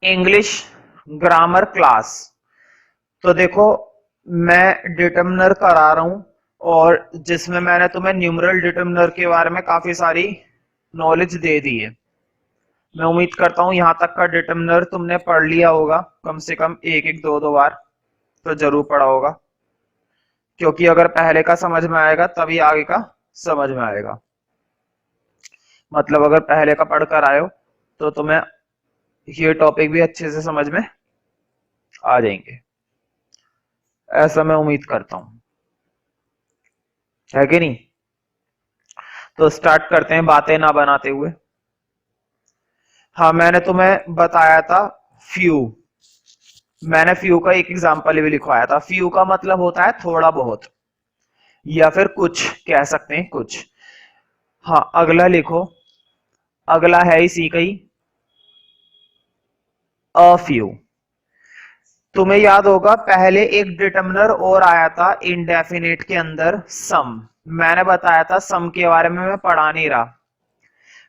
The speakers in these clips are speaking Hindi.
English grammar class. तो देखो, मैं डिटर्मिनर करा रहा हूं और जिसमें मैंने तुम्हें न्यूमरल डिटर्मिनर के बारे में काफी सारी नॉलेज दे दी है। मैं उम्मीद करता हूं यहां तक का डिटर्मिनर तुमने पढ़ लिया होगा, कम से कम एक एक दो दो बार तो जरूर पढ़ा होगा, क्योंकि अगर पहले का समझ में आएगा तभी आगे का समझ में आएगा। मतलब अगर पहले का पढ़कर आए हो तो तुम्हें ये टॉपिक भी अच्छे से समझ में आ जाएंगे, ऐसा मैं उम्मीद करता हूं, है कि नहीं। तो स्टार्ट करते हैं बातें ना बनाते हुए। हाँ, मैंने तुम्हें बताया था फ्यू। मैंने फ्यू का एक एग्जांपल भी लिखवाया था। फ्यू का मतलब होता है थोड़ा बहुत, या फिर कुछ कह सकते हैं, कुछ। हाँ, अगला लिखो। अगला है इसी का ही, अ फ्यू। तुम्हें याद होगा पहले एक डिटर्मिनर और आया था इंडेफिनिट के अंदर, सम। मैंने बताया था सम के बारे में मैं पढ़ा नहीं रहा।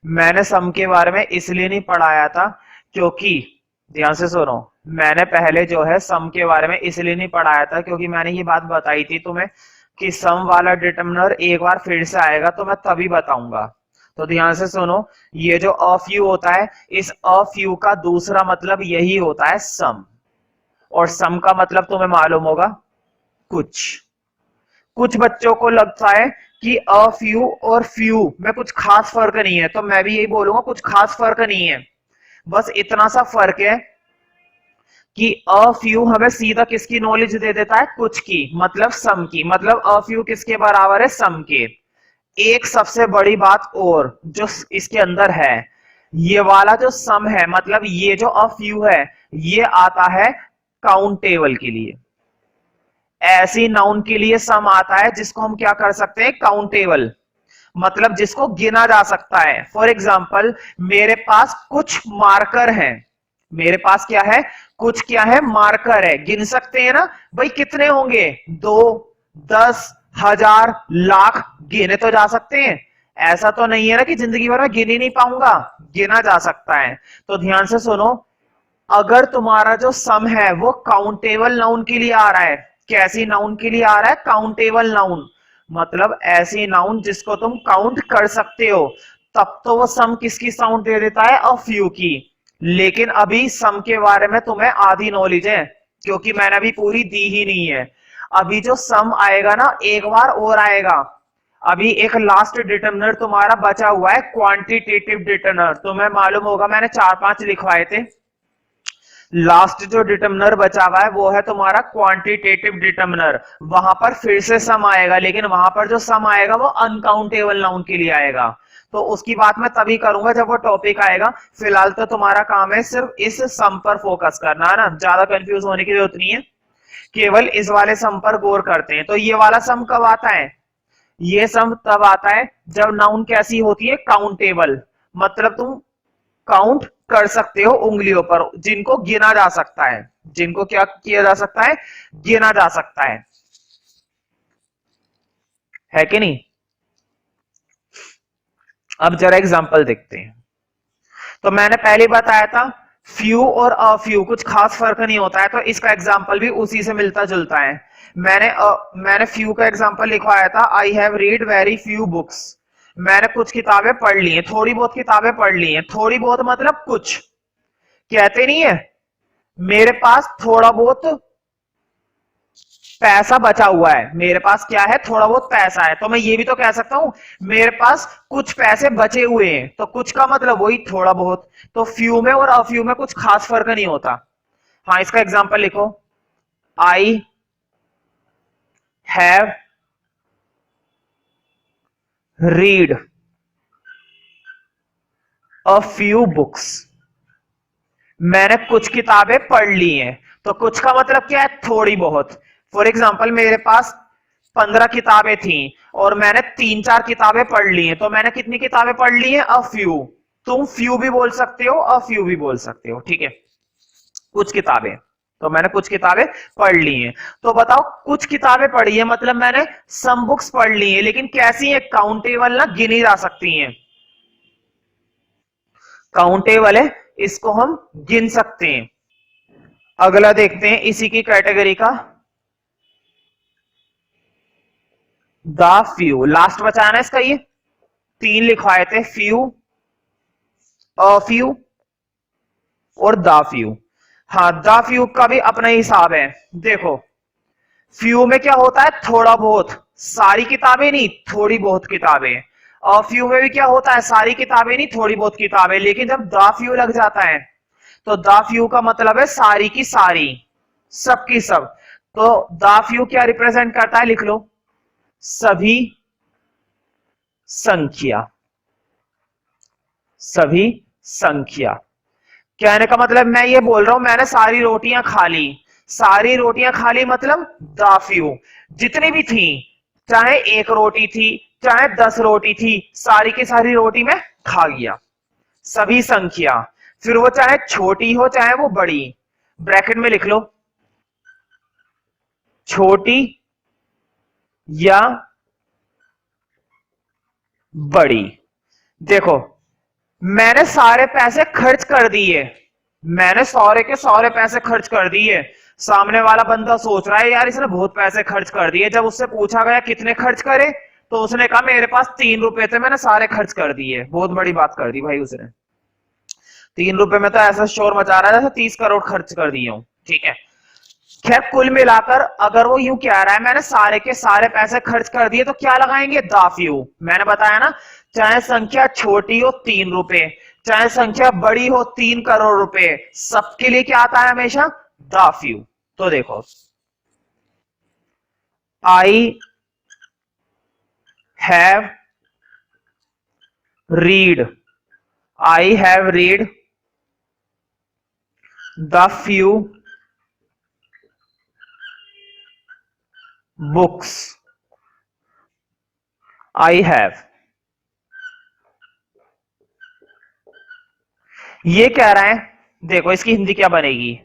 मैंने सम के बारे में इसलिए नहीं पढ़ाया था क्योंकि, ध्यान से सुनो, मैंने पहले जो है सम के बारे में इसलिए नहीं पढ़ाया था क्योंकि मैंने ये बात बताई थी तुम्हें कि सम वाला डिटर्मिनर एक बार फिर से आएगा तो मैं तभी बताऊंगा। तो ध्यान से सुनो, ये जो ऑफ यू होता है, इस ऑफ यू का दूसरा मतलब यही होता है सम। और सम का मतलब तुम्हें मालूम होगा, कुछ। कुछ बच्चों को लगता है कि अ फ्यू और फ्यू में कुछ खास फर्क नहीं है, तो मैं भी यही बोलूंगा, कुछ खास फर्क नहीं है। बस इतना सा फर्क है कि अ फ्यू हमें सीधा किसकी नॉलेज दे देता है, कुछ की, मतलब सम की। मतलब अ फ्यू किसके बराबर है, सम के। एक सबसे बड़ी बात और जो इसके अंदर है, ये वाला जो सम है, मतलब ये जो अ फ्यू है, ये आता है काउंटेबल के लिए। ऐसी नाउन के लिए सम आता है जिसको हम क्या कर सकते हैं, काउंटेबल, मतलब जिसको गिना जा सकता है। फॉर एग्जाम्पल, मेरे पास कुछ मार्कर हैं। मेरे पास क्या है, कुछ क्या है, मार्कर है। गिन सकते हैं ना भाई, कितने होंगे, 2, 10, 1000, लाख, गिने तो जा सकते हैं। ऐसा तो नहीं है ना कि जिंदगी भर में गिन ही नहीं पाऊंगा, गिना जा सकता है। तो ध्यान से सुनो, अगर तुम्हारा जो सम है वो काउंटेबल नाउन के लिए आ रहा है, कैसी नाउन के लिए आ रहा है, काउंटेबल नाउन, मतलब ऐसी नाउन जिसको तुम काउंट कर सकते हो, तब तो वो सम किसकी साउंड दे देता है, अ फ्यू की। लेकिन अभी सम के बारे में तुम्हें आधी नॉलेज है, क्योंकि मैंने अभी पूरी दी ही नहीं है। अभी जो सम आएगा ना, एक बार और आएगा। अभी एक लास्ट डिटर्मिनर तुम्हारा बचा हुआ है, क्वांटिटेटिव डिटर्मिनर। तुम्हें मालूम होगा मैंने 4-5 लिखवाए थे। लास्ट जो डिटर्मिनर बचा हुआ है वो है तुम्हारा क्वांटिटेटिव डिटर्मिनर। वहां पर फिर से सम आएगा, लेकिन वहां पर जो सम आएगा वो अनकाउंटेबल नाउन के लिए आएगा। तो उसकी बात मैं तभी करूंगा जब वो टॉपिक आएगा। फिलहाल तो तुम्हारा काम है सिर्फ इस सम पर फोकस करना, है ना। ज्यादा कंफ्यूज होने की जरूरत नहीं है, केवल इस वाले सम पर गौर करते हैं। तो ये वाला सम कब आता है, ये सम तब आता है जब नाउन कैसी होती है, काउंटेबल, मतलब तुम काउंट कर सकते हो उंगलियों पर, जिनको गिना जा सकता है। जिनको क्या किया जा सकता है, गिना जा सकता है कि नहीं। अब जरा एग्जांपल देखते हैं। तो मैंने पहले बताया था फ्यू और अ फ्यू कुछ खास फर्क नहीं होता है, तो इसका एग्जांपल भी उसी से मिलता जुलता है। मैंने फ्यू का एग्जांपल लिखवाया था, I have read very few books. मैंने कुछ किताबें पढ़ ली हैं, थोड़ी बहुत किताबें पढ़ ली हैं। थोड़ी बहुत मतलब कुछ, कहते नहीं है मेरे पास थोड़ा बहुत पैसा बचा हुआ है। मेरे पास क्या है, थोड़ा बहुत पैसा है। तो मैं ये भी तो कह सकता हूं मेरे पास कुछ पैसे बचे हुए हैं। तो कुछ का मतलब वही थोड़ा बहुत। तो फ्यू में और अफ्यू में कुछ खास फर्क नहीं होता। हाँ, इसका एग्जांपल लिखो, I have read a few books. मैंने कुछ किताबें पढ़ ली हैं। तो कुछ का मतलब क्या है, थोड़ी बहुत। फॉर एग्जाम्पल, मेरे पास 15 किताबें थी और मैंने 3-4 किताबें पढ़ ली हैं। तो मैंने कितनी किताबें पढ़ ली हैं, अ फ्यू। तुम फ्यू भी बोल सकते हो, अ फ्यू भी बोल सकते हो, ठीक है। कुछ किताबें, तो मैंने कुछ किताबें पढ़ ली हैं। तो बताओ, कुछ किताबें पढ़ी है मतलब मैंने सम बुक्स पढ़ ली हैं, लेकिन कैसी है, काउंटेबल ना, गिनी जा सकती हैं। काउंटेबल है, इसको हम गिन सकते हैं। अगला देखते हैं इसी की कैटेगरी का, द फ्यू। लास्ट बचा ना इसका, ये तीन लिखवाए थे, फ्यू, अ फ्यू और द फ्यू। हाँ, द फ्यू का भी अपना हिसाब है। देखो, फ्यू में क्या होता है, थोड़ा बहुत, सारी किताबें नहीं, थोड़ी बहुत किताबें। और फ्यू में भी क्या होता है, सारी किताबें नहीं, थोड़ी बहुत किताबें। लेकिन जब द फ्यू लग जाता है तो द फ्यू का मतलब है सारी की सारी, सब की सब। तो द फ्यू क्या रिप्रेजेंट करता है, लिख लो, सभी संख्या। सभी संख्या कहने का मतलब, मैं ये बोल रहा हूं मैंने सारी रोटियां खा ली। सारी रोटियां खा ली मतलब द फ्यू, जितनी भी थी, चाहे एक रोटी थी, चाहे 10 रोटी थी, सारी की सारी रोटी मैं खा गया। सभी संख्या, फिर वो चाहे छोटी हो चाहे वो बड़ी, ब्रैकेट में लिख लो, छोटी या बड़ी। देखो, मैंने सारे पैसे खर्च कर दिए, मैंने सारे के सारे पैसे खर्च कर दिए। सामने वाला बंदा सोच रहा है यार इसने बहुत पैसे खर्च कर दिए। जब उससे पूछा गया कितने खर्च करे, तो उसने कहा मेरे पास 3 रुपए थे, मैंने सारे खर्च कर दिए। बहुत बड़ी बात कर दी भाई उसने। 3 रुपए में तो ऐसा शोर मचा रहा है जैसे 30 करोड़ खर्च कर दिए हूं। ठीक है, खैर कुल मिलाकर अगर वो यूं कह रहा है मैंने सारे के सारे पैसे खर्च कर दिए, तो क्या लगाएंगे, द फ्यू। मैंने बताया ना, चाहे संख्या छोटी हो 3 रुपए, चाहे संख्या बड़ी हो 3 करोड़ रुपए, सबके लिए क्या आता है हमेशा, द फ्यू। तो देखो, I have read, I have read the few books I have. ये कह रहा है, देखो इसकी हिंदी क्या बनेगी,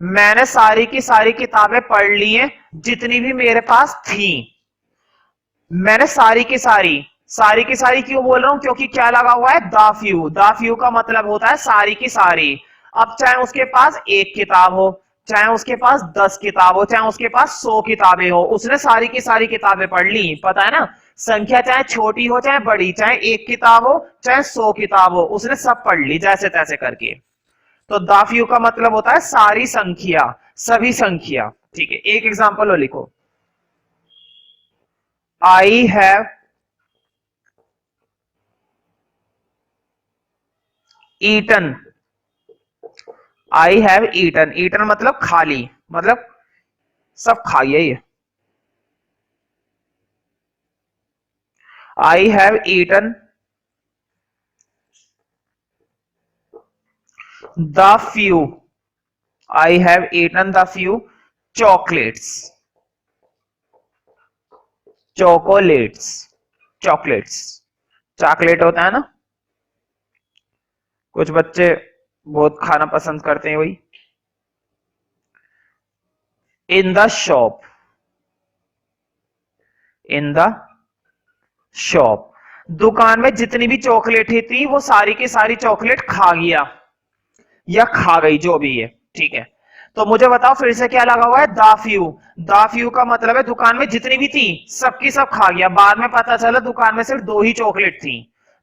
मैंने सारी की सारी किताबें पढ़ ली हैं जितनी भी मेरे पास थी। मैंने सारी की सारी क्यों बोल रहा हूं, क्योंकि क्या लगा हुआ है, द फ्यू। द फ्यू का मतलब होता है सारी की सारी। अब चाहे उसके पास एक किताब हो, चाहे उसके पास 10 किताब हो, चाहे उसके पास 100 किताबें हो, उसने सारी की सारी किताबें पढ़ ली। पता है ना, संख्या चाहे छोटी हो चाहे बड़ी, चाहे एक किताब हो चाहे 100 किताब हो, उसने सब पढ़ ली जैसे तैसे करके। तो द फ्यू का मतलब होता है सारी संख्या, सभी संख्या। ठीक है, एक एग्जांपल और लिखो, I have eaten. I have eaten, eaten मतलब खाली, मतलब सब खाइए ये। I have eaten the few, I have eaten the few chocolates. Chocolates, chocolates, chocolate होता है ना, कुछ बच्चे बहुत खाना पसंद करते हैं वही। In the shop, in the shop, दुकान में जितनी भी चॉकलेट थी वो सारी की सारी चॉकलेट खा गया या खा गई, जो भी है। ठीक है, तो मुझे बताओ फिर से क्या लगा हुआ है, द फ्यू। द फ्यू का मतलब है दुकान में जितनी भी थी सबकी सब खा गया। बाद में पता चला दुकान में सिर्फ 2 ही चॉकलेट थी,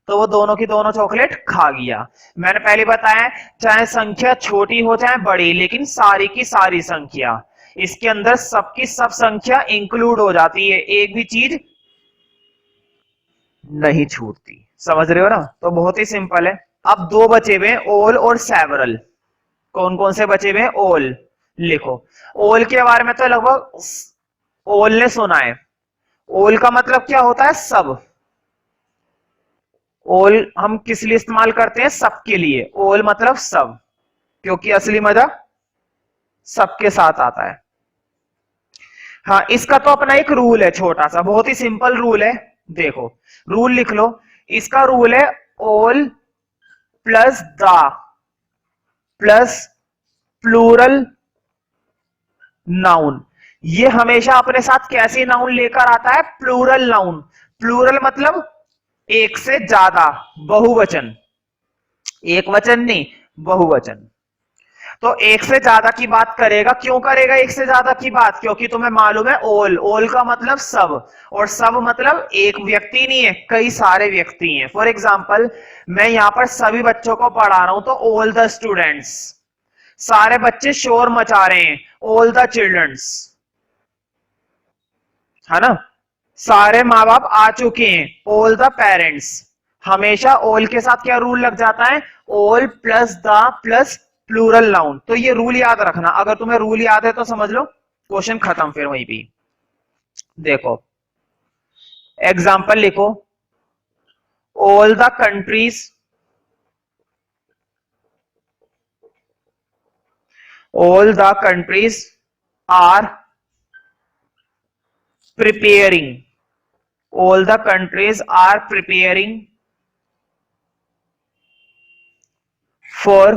तो वो दोनों की दोनों चॉकलेट खा गया। मैंने पहले बताया, चाहे संख्या छोटी हो चाहे बड़ी, लेकिन सारी की सारी संख्या, इसके अंदर सबकी सब संख्या इंक्लूड हो जाती है, एक भी चीज नहीं छूटती। समझ रहे हो ना, तो बहुत ही सिंपल है। अब दो बचे हुए, ओल और सेवरल। कौन कौन से बचे हुए, ओल। लिखो, ओल के बारे में तो लगभग ओल ने सुना है। ओल का मतलब क्या होता है, सब। ओल हम किस लिए इस्तेमाल करते हैं, सबके लिए। ओल मतलब सब, क्योंकि असली मजा सबके साथ आता है। हाँ, इसका तो अपना एक रूल है छोटा सा, बहुत ही सिंपल रूल है। देखो, रूल लिख लो, इसका रूल है all plus the plus plural noun. ये हमेशा अपने साथ कैसे नाउन लेकर आता है, प्लूरल नाउन। प्लूरल मतलब एक से ज्यादा, बहुवचन। एक वचन नहीं, बहुवचन। तो एक से ज्यादा की बात करेगा, क्यों करेगा एक से ज्यादा की बात? क्योंकि तुम्हें मालूम है ऑल का मतलब सब, और सब मतलब एक व्यक्ति नहीं है, कई सारे व्यक्ति हैं। फॉर एग्जाम्पल, मैं यहां पर सभी बच्चों को पढ़ा रहा हूं तो ऑल द स्टूडेंट्स, सारे बच्चे शोर मचा रहे हैं, ऑल द चिल्ड्रंस, है ना। सारे माँ बाप आ चुके हैं, ऑल द पेरेंट्स। हमेशा ऑल के साथ क्या रूल लग जाता है? All plus the plus plural noun. तो ये रूल याद रखना, अगर तुम्हें रूल याद है तो समझ लो क्वेश्चन खत्म फिर वहीं भी। देखो एग्जाम्पल लिखो, all the countries, all the countries are preparing, all the countries are preparing for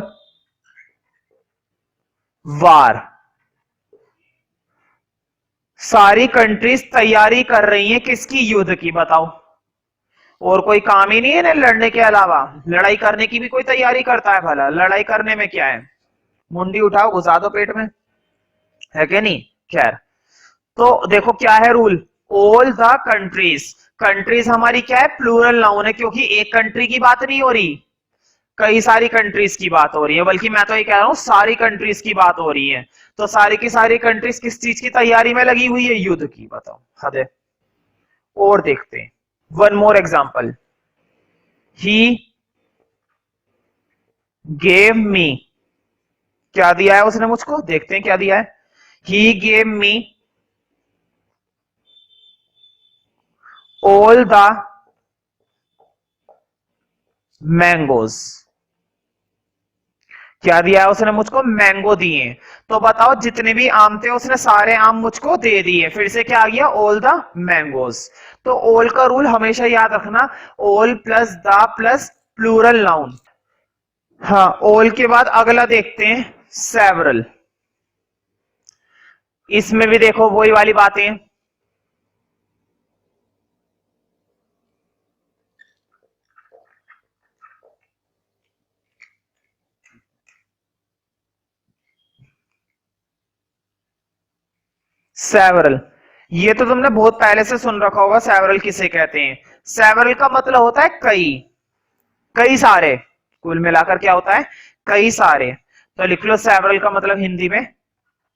war। सारी कंट्रीज तैयारी कर रही हैं किसकी? युद्ध की। बताओ, और कोई काम ही नहीं है ना लड़ने के अलावा? लड़ाई करने की भी कोई तैयारी करता है भला? लड़ाई करने में क्या है, मुंडी उठाओ घुसा दो पेट में, है कि नहीं? खैर, तो देखो क्या है rule, all the countries. Countries हमारी क्या है? प्लूरल नाउन है, क्योंकि एक कंट्री की बात नहीं हो रही, कई सारी कंट्रीज की बात हो रही है। बल्कि मैं तो ये कह रहा हूं सारी कंट्रीज की बात हो रही है। तो सारी की सारी कंट्रीज किस चीज की तैयारी में लगी हुई है? युद्ध की। बताओ, हद है। और देखते हैं one more example, he gave me. क्या दिया है उसने मुझको? देखते हैं क्या दिया है। He gave me all the mangoes. क्या दिया है उसने मुझको? मैंगो दिए। तो बताओ, जितने भी आम थे उसने सारे आम मुझको दे दिए। फिर से क्या आ गया? All the mangoes. तो ऑल का रूल हमेशा याद रखना, all plus the plus plural noun. हाँ, ऑल के बाद अगला देखते हैं, सेवरल। इसमें भी देखो वही वाली बातें। सेवरल, ये तो तुमने बहुत पहले से सुन रखा होगा, सेवरल किसे कहते हैं? सेवरल का मतलब होता है कई, कई सारे। कुल मिलाकर क्या होता है? कई सारे। तो लिख लो सेवरल का मतलब हिंदी में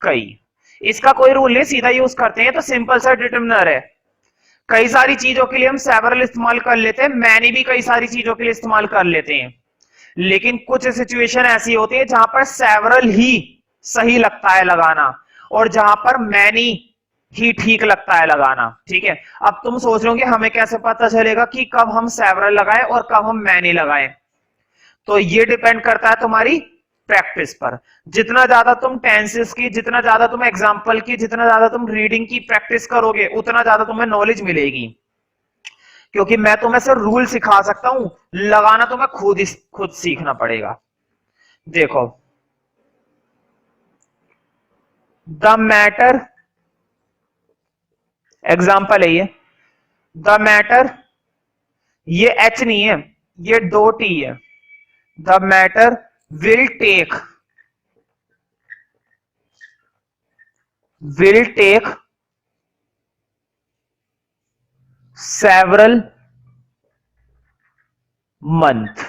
कई। इसका कोई रूल नहीं, सीधा यूज करते हैं, तो सिंपल सा डिटर्मिनर है। कई सारी चीजों के लिए हम सेवरल इस्तेमाल कर लेते हैं, मैनी भी कई सारी चीजों के लिए इस्तेमाल कर लेते हैं। लेकिन कुछ सिचुएशन ऐसी होती है जहां पर सेवरल ही सही लगता है लगाना, और जहां पर मैनी ही ठीक लगता है लगाना। ठीक है, अब तुम सोच रहे हो कि हमें कैसे पता चलेगा कि कब हम सेवरल लगाएं और कब हम मैनी लगाएं? तो ये डिपेंड करता है तुम्हारी प्रैक्टिस पर। जितना ज्यादा तुम टेंसेस की, जितना ज्यादा तुम एग्जाम्पल की, जितना ज्यादा तुम रीडिंग की प्रैक्टिस करोगे, उतना ज्यादा तुम्हें नॉलेज मिलेगी। क्योंकि मैं तुम्हें सिर्फ रूल सिखा सकता हूं, लगाना तुम्हें खुद सीखना पड़ेगा। देखो, द मैटर, एग्जाम्पल है ये, द मैटर, ये एच नहीं है, ये दो टी है। The matter will take several month.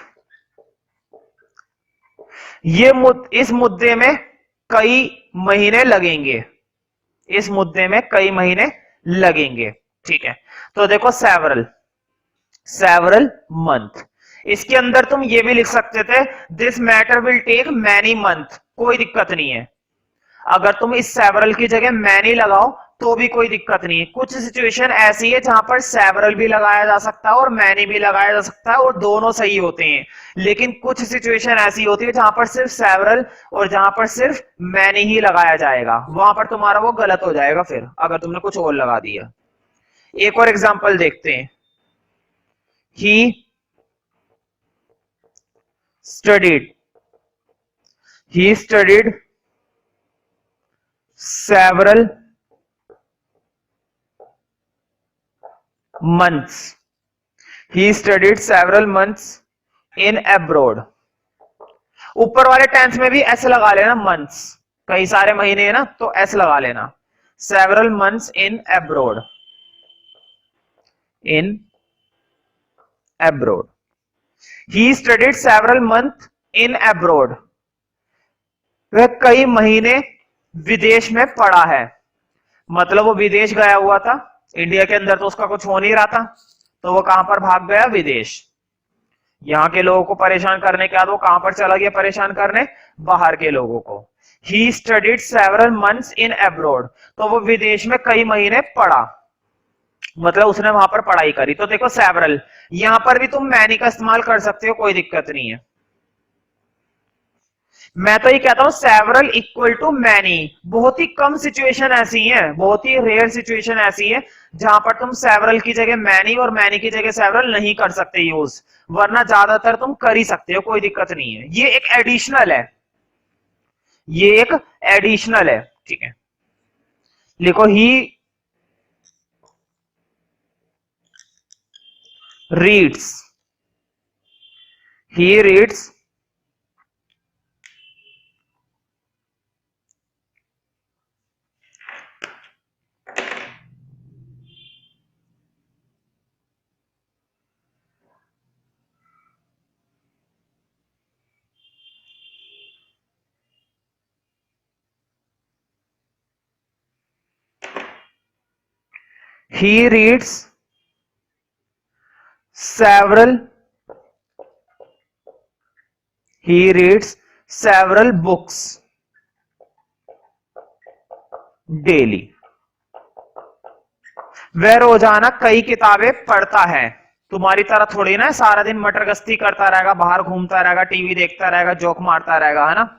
इस मुद्दे में कई महीने लगेंगे, इस मुद्दे में कई महीने लगेंगे। ठीक है, तो देखो सेवरल, सेवरल मंथ। इसके अंदर तुम ये भी लिख सकते थे, this matter will take many month, कोई दिक्कत नहीं है। अगर तुम इस सेवरल की जगह मैनी लगाओ तो भी कोई दिक्कत नहीं है। कुछ सिचुएशन ऐसी है जहां पर सेवरल भी लगाया जा सकता है और मैनी भी लगाया जा सकता है, और दोनों सही होते हैं। लेकिन कुछ सिचुएशन ऐसी होती है जहां पर सिर्फ सेवरल और जहां पर सिर्फ मैनी ही लगाया जाएगा, वहां पर तुम्हारा वो गलत हो जाएगा फिर, अगर तुमने कुछ और लगा दिया। एक और एग्जाम्पल देखते हैं, he studied, he studied several months, he studied several months in abroad। ऊपर वाले टेंस में भी एस लगा लेना, मंथ्स, कई सारे महीने है ना, तो एस लगा लेना। Several months in abroad, in abroad. He studied several month in abroad, वह कई महीने विदेश में पढ़ा है। मतलब वो विदेश गया हुआ था, इंडिया के अंदर तो उसका कुछ हो नहीं रहा था, तो वो कहां पर भाग गया, विदेश। यहाँ के लोगों को परेशान करने के बाद वो कहां पर चला गया परेशान करने, बाहर के लोगों को। He studied several months in abroad, तो वो विदेश में कई महीने पढ़ा, मतलब उसने वहां पर पढ़ाई करी। तो देखो सेवरल, यहां पर भी तुम मैनी का इस्तेमाल कर सकते हो, कोई दिक्कत नहीं है। मैं तो ये कहता हूं सेवरल इक्वल टू मैनी। बहुत ही कम सिचुएशन ऐसी है, बहुत ही रेयर सिचुएशन ऐसी है जहां पर तुम सेवरल की जगह मैनी और मैनी की जगह सेवरल नहीं कर सकते यूज, वरना ज्यादातर तुम कर ही सकते हो, कोई दिक्कत नहीं है। ये एक एडिशनल है, ये एक एडिशनल है, ठीक है। लिखो he reads, he reads he reads several he reads several books daily, वह रोजाना कई किताबें पढ़ता है। तुम्हारी तरह थोड़ी ना सारा दिन मटर गश्ती करता रहेगा, बाहर घूमता रहेगा, टीवी देखता रहेगा, जोक मारता रहेगा, है ना।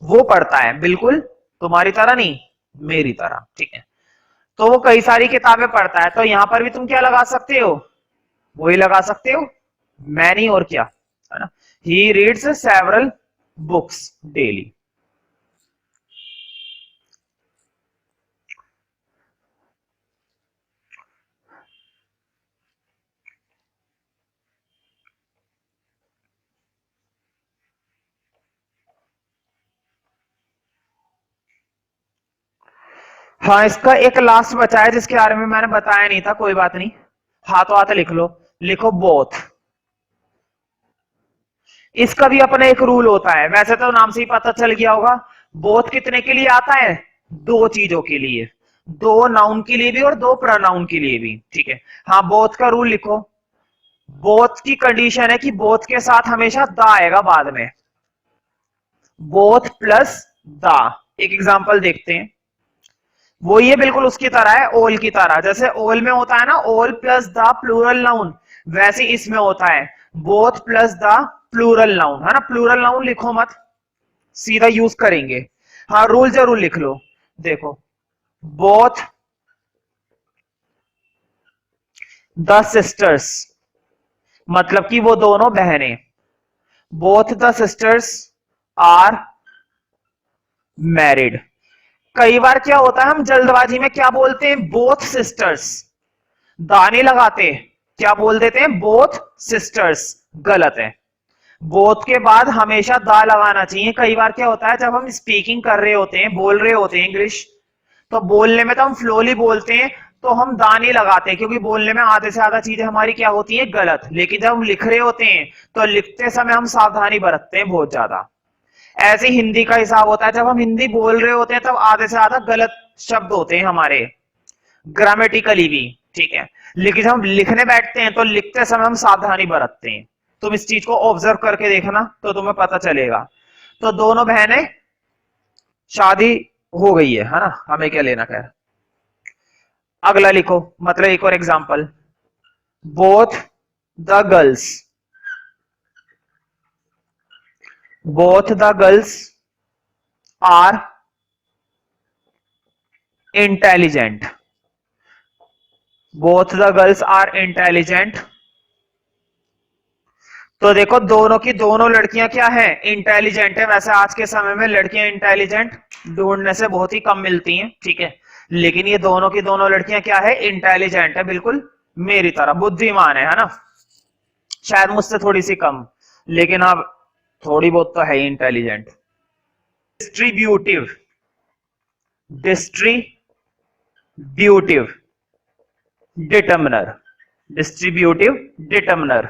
वो पढ़ता है, बिल्कुल तुम्हारी तरह नहीं, मेरी तरह, ठीक है। तो वो कई सारी किताबें पढ़ता है, तो यहां पर भी तुम क्या लगा सकते हो, वही लगा सकते हो, मैनी, और क्या, है ना। He reads several books daily. हाँ, इसका एक लास्ट बचा है जिसके बारे में मैंने बताया नहीं था, कोई बात नहीं, हाथों हाथ लिख लो। लिखो बोथ। इसका भी अपना एक रूल होता है, वैसे तो नाम से ही पता चल गया होगा। बोथ कितने के लिए आता है, दो चीजों के लिए, दो नाउन के लिए भी और दो प्रोनाउन के लिए भी, ठीक है। हाँ, बोथ का रूल लिखो। बोथ की कंडीशन है कि बोथ के साथ हमेशा द आएगा बाद में, बोथ प्लस द। एक एग्जांपल देखते हैं, वो ये बिल्कुल उसकी तरह है, ओल की तरह। जैसे ओल में होता है ना ओल प्लस द प्लूरल नाउन, वैसे इसमें होता है both plus the plural noun, है ना। प्लूरल नाउन लिखो मत, सीधा यूज करेंगे। हाँ, रूल जरूर लिख लो। देखो, बोथ द सिस्टर्स, मतलब कि वो दोनों बहनें, both the sisters are married. कई बार क्या होता है, हम जल्दबाजी में क्या बोलते हैं, बोथ सिस्टर्स, दाने लगाते, क्या बोल देते हैं, बोथ सिस्टर्स, गलत है। बोथ के बाद हमेशा दा लगाना चाहिए। कई बार क्या होता है, जब हम स्पीकिंग कर रहे होते हैं, बोल रहे होते हैं इंग्लिश, तो बोलने में तो हम फ्लोली बोलते हैं, तो हम दा नहीं लगाते, क्योंकि बोलने में आधे से ज्यादा चीजें हमारी क्या होती हैं, गलत। लेकिन जब हम लिख रहे होते हैं, तो लिखते समय हम सावधानी बरतते हैं बहुत ज्यादा। ऐसे हिंदी का हिसाब होता है, जब हम हिंदी बोल रहे होते हैं तब आधे से ज्यादा गलत शब्द होते हैं हमारे, ग्रामेटिकली भी, ठीक है। लेकिन जब हम लिखने बैठते हैं तो लिखते समय हम सावधानी बरतते हैं। तुम इस चीज को ऑब्जर्व करके देखना तो तुम्हें पता चलेगा। तो दोनों बहनें शादी हो गई है ना, हमें क्या लेना क्या। अगला लिखो, मतलब एक और example, both the girls, both the girls are intelligent, both the girls are intelligent. तो देखो, दोनों की दोनों लड़कियां क्या है, इंटेलिजेंट है। वैसे आज के समय में लड़कियां इंटेलिजेंट ढूंढने से बहुत ही कम मिलती हैं, ठीक है। लेकिन ये दोनों की दोनों लड़कियां क्या है, इंटेलिजेंट है, बिल्कुल मेरी तरह बुद्धिमान है ना। शायद मुझसे थोड़ी सी कम, लेकिन अब थोड़ी बहुत तो है ही intelligent. Distributive, distributive determiner, distributive determiner,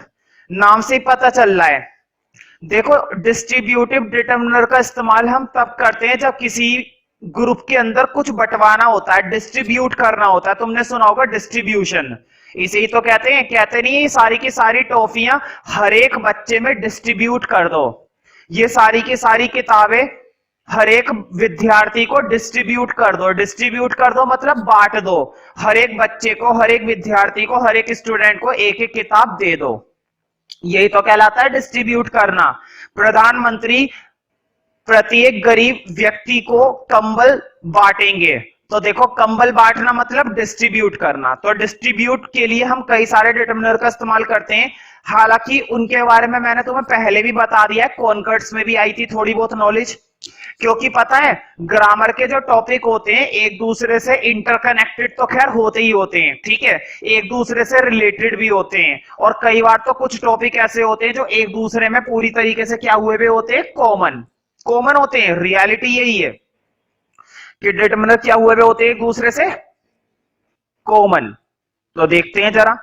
नाम से ही पता चल रहा है। देखो डिस्ट्रीब्यूटिव डिटर्मिनर का इस्तेमाल हम तब करते हैं जब किसी ग्रुप के अंदर कुछ बंटवाना होता है, डिस्ट्रीब्यूट करना होता है। तुमने सुना होगा डिस्ट्रीब्यूशन, इसे ही तो कहते हैं। कहते नहीं सारी की सारी टॉफियां हर एक बच्चे में डिस्ट्रीब्यूट कर दो, ये सारी की सारी किताबें हर एक विद्यार्थी को डिस्ट्रीब्यूट कर दो। डिस्ट्रीब्यूट कर दो मतलब बांट दो, हर एक बच्चे को, हर एक विद्यार्थी को, हर एक स्टूडेंट को एक एक किताब दे दो, यही तो कहलाता है डिस्ट्रीब्यूट करना। प्रधानमंत्री प्रत्येक गरीब व्यक्ति को कंबल बांटेंगे, तो देखो कंबल बांटना मतलब डिस्ट्रीब्यूट करना। तो डिस्ट्रीब्यूट के लिए हम कई सारे डिटर्मिनर का इस्तेमाल करते हैं, हालांकि उनके बारे में मैंने तुम्हें पहले भी बता दिया है, कॉन्कर्ड्स में भी आई थी थोड़ी बहुत नॉलेज। क्योंकि पता है ग्रामर के जो टॉपिक होते हैं एक दूसरे से इंटरकनेक्टेड तो खैर होते ही होते हैं, ठीक है, एक दूसरे से रिलेटेड भी होते हैं, और कई बार तो कुछ टॉपिक ऐसे होते हैं जो एक दूसरे में पूरी तरीके से क्या हुए भी होते हैं, कॉमन कॉमन होते हैं। रियलिटी यही है कि डिटर्मिनर क्या हुए भी होते हैं एक दूसरे से कॉमन। तो देखते हैं जरा,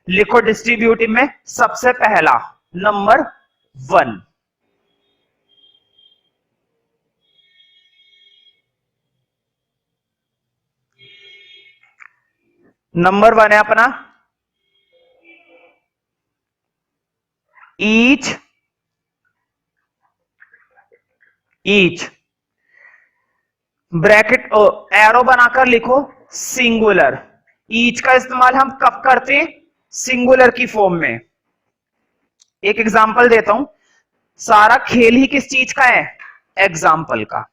लिखो डिस्ट्रीब्यूटिव में सबसे पहला नंबर 1, नंबर 1 है अपना ईच, ईच ब्रैकेट एरो बनाकर लिखो सिंगुलर। ईच का इस्तेमाल हम कब करते हैं, सिंगुलर की फॉर्म में। एक एग्जांपल देता हूं, सारा खेल ही किस चीज का है, एग्जाम्पल का।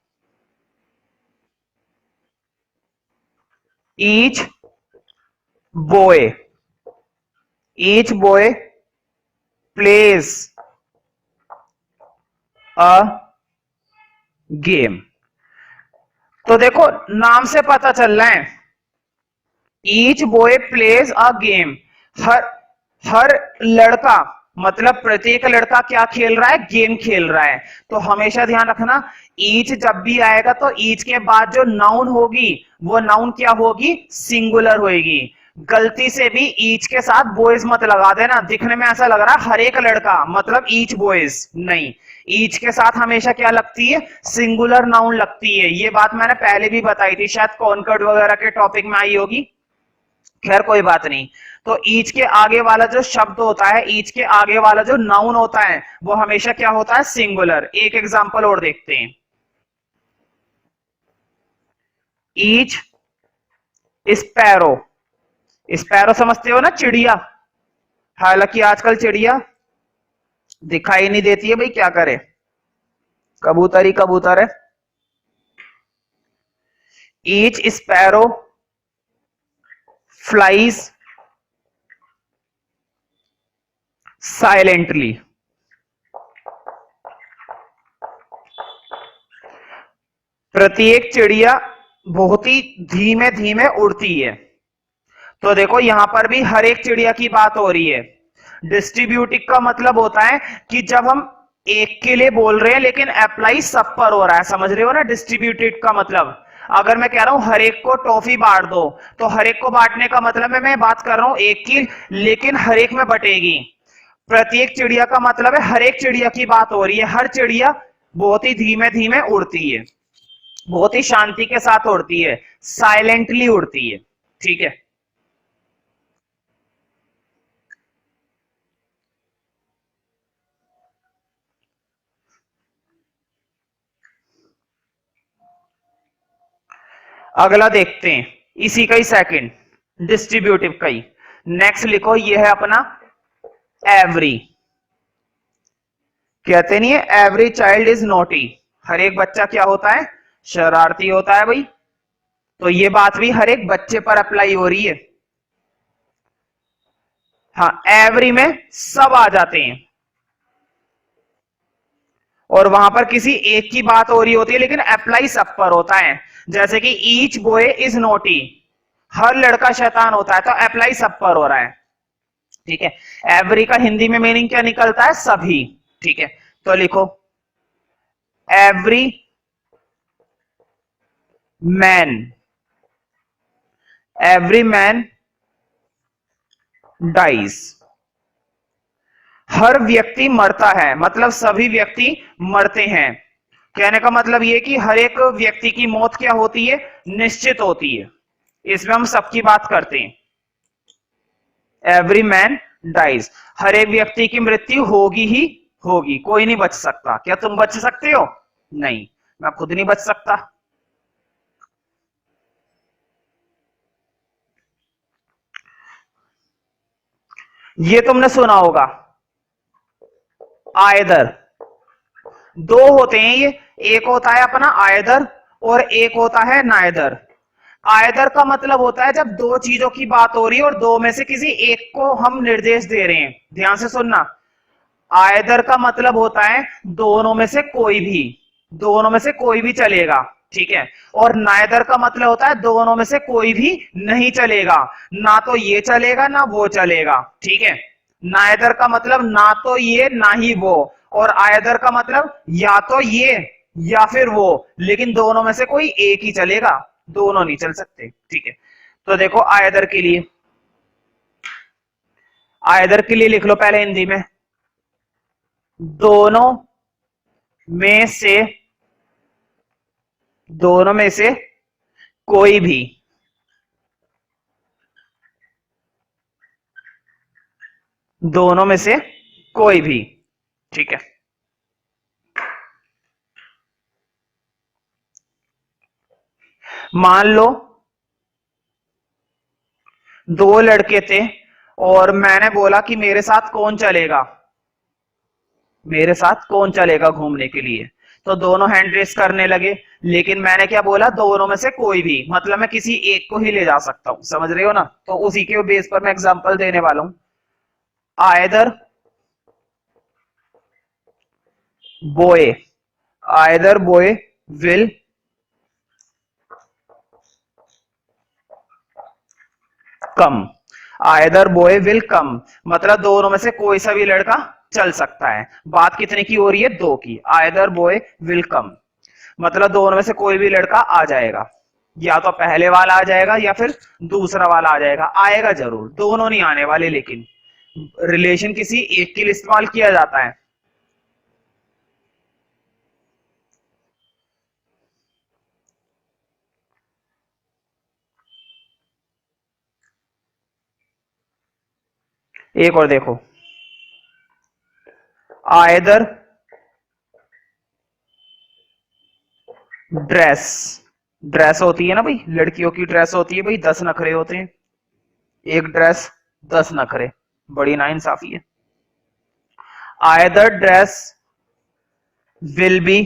Each boy, each boy plays a game. तो देखो नाम से पता चल रहा है, each boy plays a game, हर हर लड़का मतलब प्रत्येक लड़का क्या खेल रहा है, गेम खेल रहा है। तो हमेशा ध्यान रखना ईच जब भी आएगा तो ईच के बाद जो नाउन होगी वो नाउन क्या होगी, सिंगुलर होगी। गलती से भी ईच के साथ बॉयज मत लगा देना, दिखने में ऐसा लग रहा है हर एक लड़का मतलब ईच बॉयज, नहीं, ईच के साथ हमेशा क्या लगती है, सिंगुलर नाउन लगती है। ये बात मैंने पहले भी बताई थी, शायद कॉन्कर्ड वगैरह के टॉपिक में आई होगी, खैर कोई बात नहीं। तो ईच के आगे वाला जो शब्द होता है, ईच के आगे वाला जो नाउन होता है वो हमेशा क्या होता है, सिंगुलर। एक एग्जांपल और देखते हैं, ईच स्पैरो, स्पैरो समझते हो ना, चिड़िया। हालांकि आजकल चिड़िया दिखाई नहीं देती है, भाई क्या करे, कबूतर ही कबूतर है। ईच स्पैरो फ्लाइज साइलेंटली, प्रत्येक चिड़िया बहुत ही धीमे धीमे उड़ती है। तो देखो यहां पर भी हर एक चिड़िया की बात हो रही है। डिस्ट्रीब्यूटिव का मतलब होता है कि जब हम एक के लिए बोल रहे हैं लेकिन अप्लाई सब पर हो रहा है, समझ रहे हो ना डिस्ट्रीब्यूटिव का मतलब। अगर मैं कह रहा हूं हर एक को टॉफी बांट दो, तो हर एक को बांटने का मतलब है मैं बात कर रहा हूं एक की, लेकिन हर एक में बटेगी। प्रत्येक चिड़िया का मतलब है हर एक चिड़िया की बात हो रही है, हर चिड़िया बहुत ही धीमे धीमे उड़ती है, बहुत ही शांति के साथ उड़ती है, साइलेंटली उड़ती है, ठीक है। अगला देखते हैं, इसी का ही सेकंड डिस्ट्रीब्यूटिव का ही। नेक्स्ट लिखो, ये है अपना एवरी। कहते नहीं है एवरी चाइल्ड इज नोटी, हर एक बच्चा क्या होता है, शरारती होता है भाई। तो ये बात भी हर एक बच्चे पर अप्लाई हो रही है। हाँ, एवरी में सब आ जाते हैं, और वहां पर किसी एक की बात हो रही होती है लेकिन अप्लाई सब पर होता है। जैसे कि ईच बॉय इज नोटी, हर लड़का शैतान होता है, तो अप्लाई सब पर हो रहा है, ठीक है। एवरी का हिंदी में मीनिंग क्या निकलता है, सभी, ठीक है। तो लिखो every man, every man dies. हर व्यक्ति मरता है, मतलब सभी व्यक्ति मरते हैं। कहने का मतलब ये कि हर एक व्यक्ति की मौत क्या होती है, निश्चित होती है। इसमें हम सबकी बात करते हैं। एवरी मैन डाइज, हर एक व्यक्ति की मृत्यु होगी ही होगी, कोई नहीं बच सकता। क्या तुम बच सकते हो? नहीं, मैं खुद नहीं बच सकता। ये तुमने सुना होगा, आयदर। दो होते हैं ये, एक होता है अपना आयदर और एक होता है नायदर। आयदर का मतलब होता है जब दो चीजों की बात हो रही है और दो में से किसी एक को हम निर्देश दे रहे हैं। ध्यान से सुनना, आयदर का मतलब होता है दोनों में से कोई भी, दोनों में से कोई भी चलेगा, ठीक है। और नायदर का मतलब होता है दोनों में से कोई भी नहीं चलेगा, ना तो ये चलेगा ना वो चलेगा, ठीक है। नायदर का मतलब ना तो ये ना ही वो, और आयदर का मतलब या तो ये या फिर वो, लेकिन दोनों में से कोई एक ही चलेगा, दोनों नहीं चल सकते, ठीक है। तो देखो आयदर के लिए, आयदर के लिए लिख लो पहले हिंदी में, दोनों में से, दोनों में से कोई भी, दोनों में से कोई भी, ठीक है। मान लो दो लड़के थे और मैंने बोला कि मेरे साथ कौन चलेगा, मेरे साथ कौन चलेगा घूमने के लिए। तो दोनों हैंड रेस करने लगे, लेकिन मैंने क्या बोला, दोनों में से कोई भी, मतलब मैं किसी एक को ही ले जा सकता हूं, समझ रहे हो ना। तो उसी के बेस पर मैं एग्जांपल देने वाला हूं। Either boy, either boy will come, either boy will come, मतलब दोनों में से कोई सा भी लड़का चल सकता है। बात कितने की हो रही है, दो की। आयदर बॉय विल कम मतलब दोनों में से कोई भी लड़का आ जाएगा, या तो पहले वाला आ जाएगा या फिर दूसरा वाला आ जाएगा, आएगा जरूर, दोनों नहीं आने वाले। लेकिन रिलेशन किसी एक के लिए इस्तेमाल किया जाता है। एक और देखो, आयदर ड्रेस, ड्रेस होती है ना भाई, लड़कियों की ड्रेस होती है भाई, 10 नखरे होते हैं, एक ड्रेस 10 नखरे, बड़ी नाइंसाफी है। Either dress will be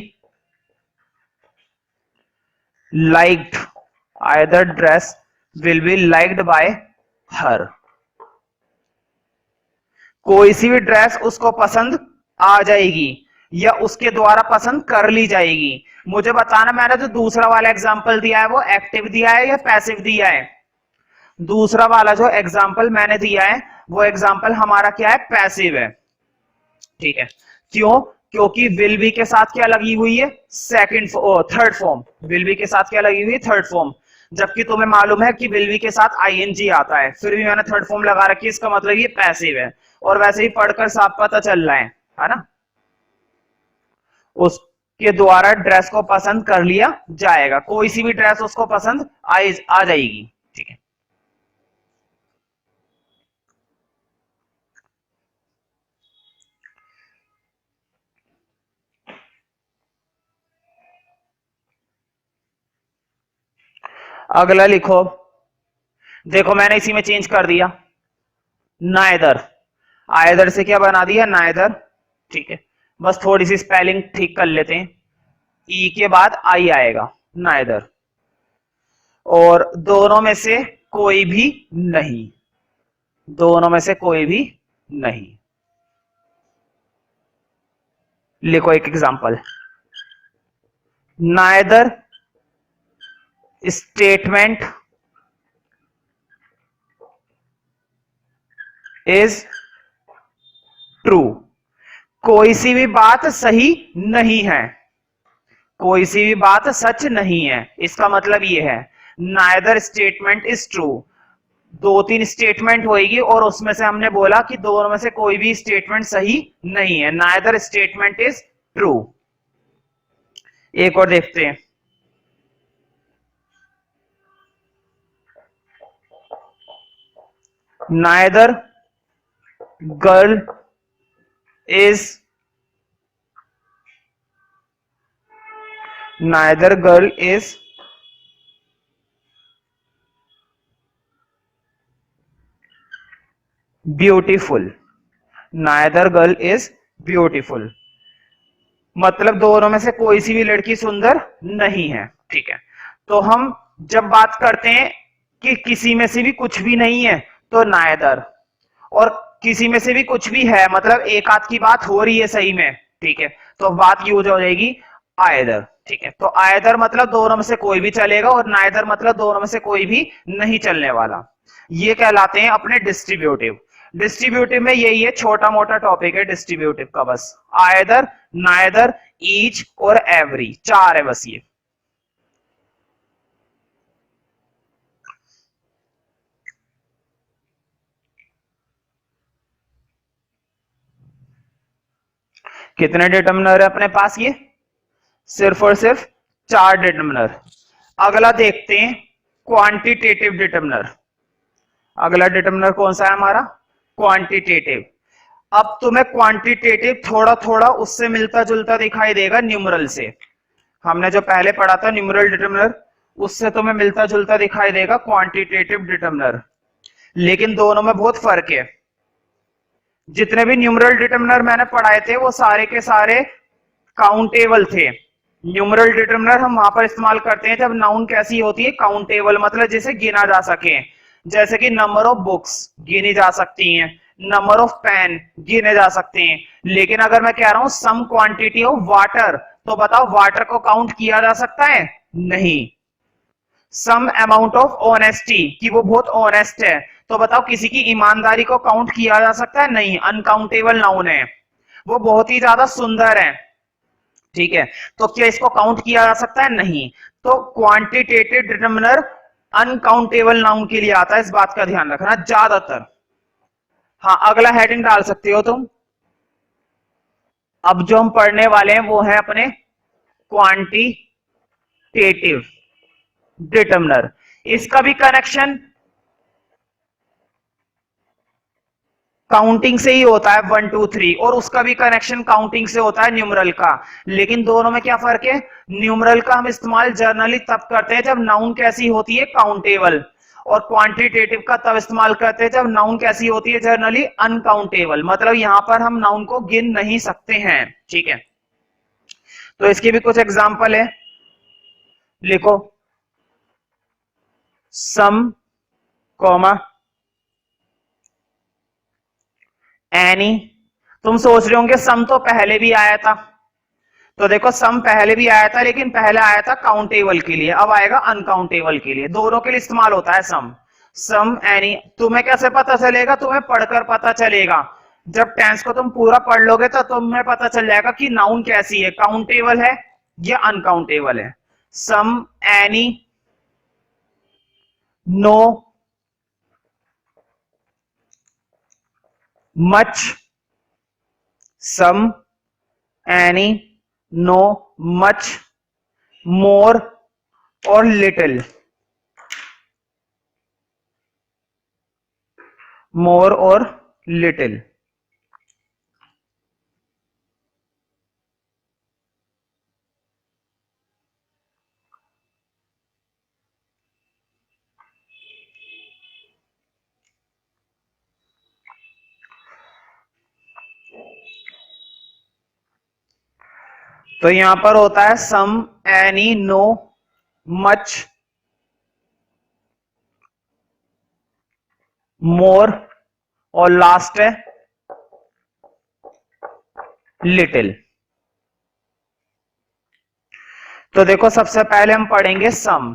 liked, either dress will be liked by her, कोई सी भी ड्रेस उसको पसंद आ जाएगी या उसके द्वारा पसंद कर ली जाएगी। मुझे बताना, मैंने जो दूसरा वाला एग्जांपल दिया है वो एक्टिव दिया है या पैसिव दिया है? दूसरा वाला जो एग्जांपल मैंने दिया है वो एग्जांपल हमारा क्या है, पैसिव है, ठीक है। क्यों? क्योंकि विल बी के साथ क्या लगी हुई है, second third form, will be के साथ क्या लगी हुई है, थर्ड फॉर्म। जबकि तुम्हें मालूम है कि विल बी के साथ आईएनजी आता है, फिर भी मैंने थर्ड फॉर्म लगा रखी है, इसका मतलब ये पैसिव है। और वैसे ही पढ़कर साफ पता चल रहा है ना, उसके द्वारा ड्रेस को पसंद कर लिया जाएगा, कोई सी भी ड्रेस उसको पसंद आ जाएगी, ठीक है। अगला लिखो, देखो मैंने इसी में चेंज कर दिया, नाइदर, आयदर से क्या बना दिया, नाइदर, ठीक है। बस थोड़ी सी स्पेलिंग ठीक कर लेते हैं, ई के बाद आई आएगा, नाइदर। और दोनों में से कोई भी नहीं, दोनों में से कोई भी नहीं। लिखो एक example, neither statement is true, कोई सी भी बात सही नहीं है, कोई सी भी बात सच नहीं है, इसका मतलब ये है नाइदर स्टेटमेंट इज ट्रू। दो तीन स्टेटमेंट होगी और उसमें से हमने बोला कि दोनों में से कोई भी स्टेटमेंट सही नहीं है, नाइदर स्टेटमेंट इज ट्रू। एक और देखते हैं, neither girl is beautiful. Neither girl is beautiful मतलब दोनों में से कोई सी भी लड़की सुंदर नहीं है। ठीक है, तो हम जब बात करते हैं कि किसी में से भी कुछ भी नहीं है तो नाइदर, और किसी में से भी कुछ भी है मतलब एक आध की बात हो रही है सही में, ठीक है, तो बात यूज हो जाएगी आइदर। ठीक है, तो आइदर मतलब दोनों में से कोई भी चलेगा और नाइदर मतलब दोनों में से कोई भी नहीं चलने वाला। ये कहलाते हैं अपने डिस्ट्रीब्यूटिव। डिस्ट्रीब्यूटिव में यही है, छोटा मोटा टॉपिक है डिस्ट्रीब्यूटिव का, बस आइदर, नाइदर, ईच और एवरी, चार है बस ये। कितने डिटर्मिनर है अपने पास? ये सिर्फ और सिर्फ चार डिटर्मिनर। अगला देखते हैं क्वांटिटेटिव डिटर्मिनर। अगला डिटर्मिनर कौन सा है हमारा? क्वांटिटेटिव। अब तुम्हें क्वांटिटेटिव थोड़ा थोड़ा उससे मिलता जुलता दिखाई देगा न्यूमरल से। हमने जो पहले पढ़ा था न्यूमरल डिटर्मिनर, उससे तुम्हें मिलता जुलता दिखाई देगा क्वांटिटेटिव डिटर्मिनर, लेकिन दोनों में बहुत फर्क है। जितने भी न्यूमरल डिटर्मिनर मैंने पढ़ाए थे वो सारे के सारे काउंटेबल थे। न्यूमरल डिटर्मिनर हम वहां पर इस्तेमाल करते हैं जब नाउन कैसी होती है? काउंटेबल, मतलब जिसे गिना जा सके, जैसे कि नंबर ऑफ बुक्स गिनी जा सकती हैं, नंबर ऑफ पेन गिने जा सकते हैं। लेकिन अगर मैं कह रहा हूं सम क्वांटिटी ऑफ वाटर, तो बताओ वाटर को काउंट किया जा सकता है? नहीं। सम अमाउंट ऑफ ऑनेस्टी, कि वो बहुत ऑनेस्ट है, तो बताओ किसी की ईमानदारी को काउंट किया जा सकता है? नहीं, अनकाउंटेबल नाउन है। वो बहुत ही ज्यादा सुंदर है, ठीक है, तो क्या इसको काउंट किया जा सकता है? नहीं। तो क्वांटिटेटिव डिटर्मिनर अनकाउंटेबल नाउन के लिए आता है, इस बात का ध्यान रखना ज्यादातर। हाँ, अगला हेडिंग डाल सकते हो तुम। अब जो हम पढ़ने वाले हैं वो है अपने क्वांटिटेटिव डिटर्मिनर। इसका भी कनेक्शन काउंटिंग से ही होता है 1 2 3, और उसका भी कनेक्शन काउंटिंग से होता है न्यूमरल का। लेकिन दोनों में क्या फर्क है? न्यूमरल का हम इस्तेमाल जर्नली तब करते हैं जब नाउन कैसी होती है? काउंटेबल। और क्वांटिटेटिव का तब इस्तेमाल करते हैं जब नाउन कैसी होती है? जर्नली अनकाउंटेबल, मतलब यहां पर हम नाउन को गिन नहीं सकते हैं। ठीक है, तो इसके भी कुछ एग्जाम्पल है, लिखो। सम कॉमा एनी। तुम सोच रहे होंगे सम तो पहले भी आया था, तो देखो सम पहले भी आया था, लेकिन पहले आया था काउंटेबल के लिए, अब आएगा अनकाउंटेबल के लिए। दोनों के लिए इस्तेमाल होता है सम। सम एनी तुम्हें कैसे पता चलेगा? तुम्हें पढ़कर पता चलेगा। जब टेंस को तुम पूरा पढ़ लोगे तो तुम्हें पता चल जाएगा कि नाउन कैसी है, काउंटेबल है या अनकाउंटेबल है। Some any no much, some any no much, more और लिटिल। मोर और लिटिल। तो यहां पर होता है some any no much more, और लास्ट है लिटिल। तो देखो सबसे पहले हम पढ़ेंगे सम।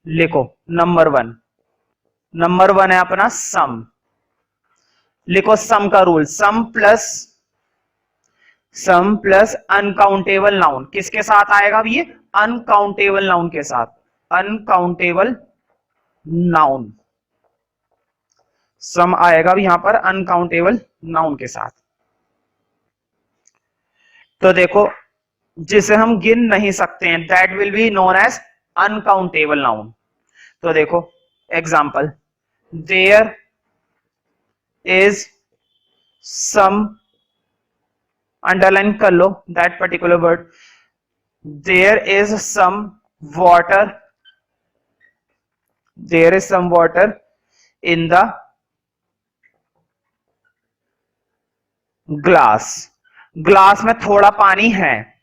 लिखो नंबर वन। नंबर वन है अपना सम। लिखो सम का रूल, सम प्लस सम प्लस अनकाउंटेबल नाउन किसके साथ आएगा अब ये? अनकाउंटेबल नाउन के साथ, अनकाउंटेबल नाउन। सम आएगा अब यहां पर अनकाउंटेबल नाउन के साथ। तो देखो, जिसे हम गिन नहीं सकते हैं, that will be known as uncountable noun. तो देखो example, there is some, underline कर लो that particular word, there is some water, there is some water in the glass. Glass में थोड़ा पानी है।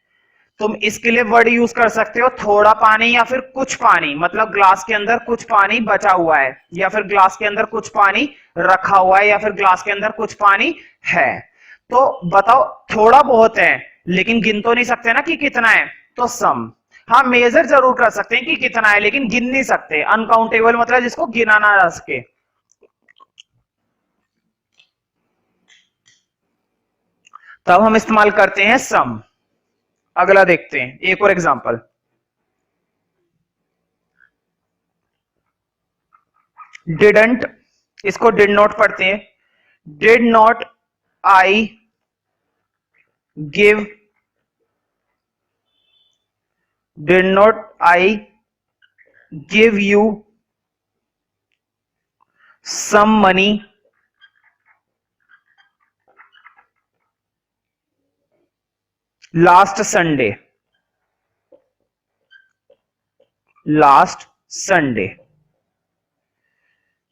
तुम इसके लिए वर्ड यूज कर सकते हो थोड़ा पानी या फिर कुछ पानी, मतलब ग्लास के अंदर कुछ पानी बचा हुआ है, या फिर ग्लास के अंदर कुछ पानी रखा हुआ है, या फिर ग्लास के अंदर कुछ पानी है। तो बताओ, थोड़ा बहुत है लेकिन गिन तो नहीं सकते ना कि कितना है, तो सम। हाँ, मेजर जरूर कर सकते हैं कि कितना है, लेकिन गिन नहीं सकते। अनकाउंटेबल मतलब जिसको गिना ना जा सके। तब हम इस्तेमाल करते हैं सम। अगला देखते हैं एक और एग्जांपल, डिडंट, इसको डिड नॉट पढ़ते हैं। Did not I give, did not I give you some money last Sunday, last Sunday.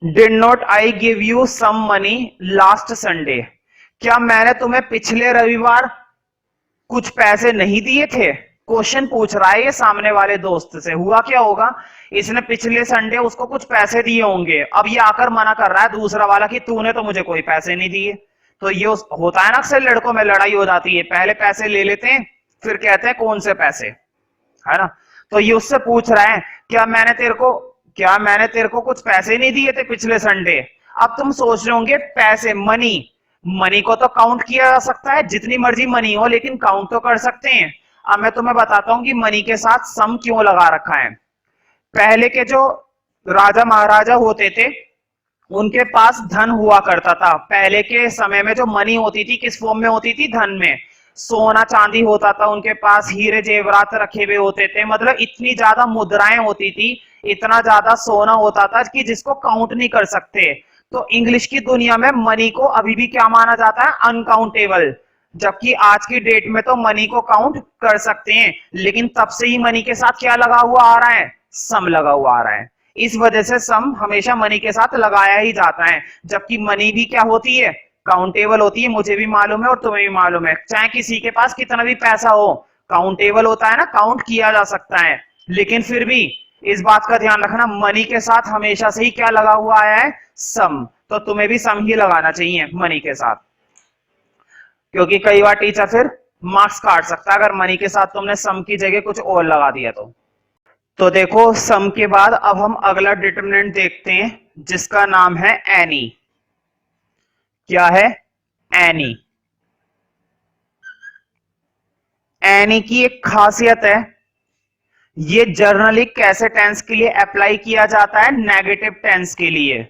Did not I give you some money last Sunday, क्या मैंने तुम्हें पिछले रविवार कुछ पैसे नहीं दिए थे? क्वेश्चन पूछ रहा है ये सामने वाले दोस्त से। हुआ क्या होगा, इसने पिछले संडे उसको कुछ पैसे दिए होंगे, अब ये आकर मना कर रहा है दूसरा वाला कि तूने तो मुझे कोई पैसे नहीं दिए। तो ये होता है ना, अक्सर लड़कों में लड़ाई हो जाती है, पहले पैसे ले लेते हैं फिर कहते हैं कौन से पैसे, है ना। तो ये उससे पूछ रहा है क्या मैंने तेरे को कुछ पैसे नहीं दिए थे पिछले संडे? अब तुम सोच रहे होंगे पैसे, मनी, मनी को तो काउंट किया जा सकता है, जितनी मर्जी मनी हो, लेकिन काउंट तो कर सकते हैं। अब मैं तुम्हें बताता हूं कि मनी के साथ सम क्यों लगा रखा है। पहले के जो राजा महाराजा होते थे उनके पास धन हुआ करता था। पहले के समय में जो मनी होती थी किस फॉर्म में होती थी? धन में। सोना चांदी होता था उनके पास, हीरे जेवरात रखे हुए होते थे, मतलब इतनी ज्यादा मुद्राएं होती थी, इतना ज्यादा सोना होता था कि जिसको काउंट नहीं कर सकते। तो इंग्लिश की दुनिया में मनी को अभी भी क्या माना जाता है? अनकाउंटेबल। जबकि आज की डेट में तो मनी को काउंट कर सकते हैं, लेकिन तब से ही मनी के साथ क्या लगा हुआ आ रहा है? सम लगा हुआ आ रहा है। इस वजह से सम हमेशा मनी के साथ लगाया ही जाता है। जबकि मनी भी क्या होती है? काउंटेबल होती है, मुझे भी मालूम है और तुम्हें भी मालूम है। चाहे किसी के पास कितना भी पैसा हो, काउंटेबल होता है ना, काउंट किया जा सकता है। लेकिन फिर भी इस बात का ध्यान रखना, मनी के साथ हमेशा से ही क्या लगा हुआ आया है? सम। तो तुम्हें भी सम ही लगाना चाहिए मनी के साथ, क्योंकि कई बार टीचर फिर मार्क्स काट सकता है अगर मनी के साथ तुमने सम की जगह कुछ और लगा दिया तो देखो, सम के बाद अब हम अगला डिटरमिनेंट देखते हैं जिसका नाम है एनी। क्या है? एनी। एनी की एक खासियत है, ये जर्नली कैसे टेंस के लिए अप्लाई किया जाता है? नेगेटिव टेंस के लिए।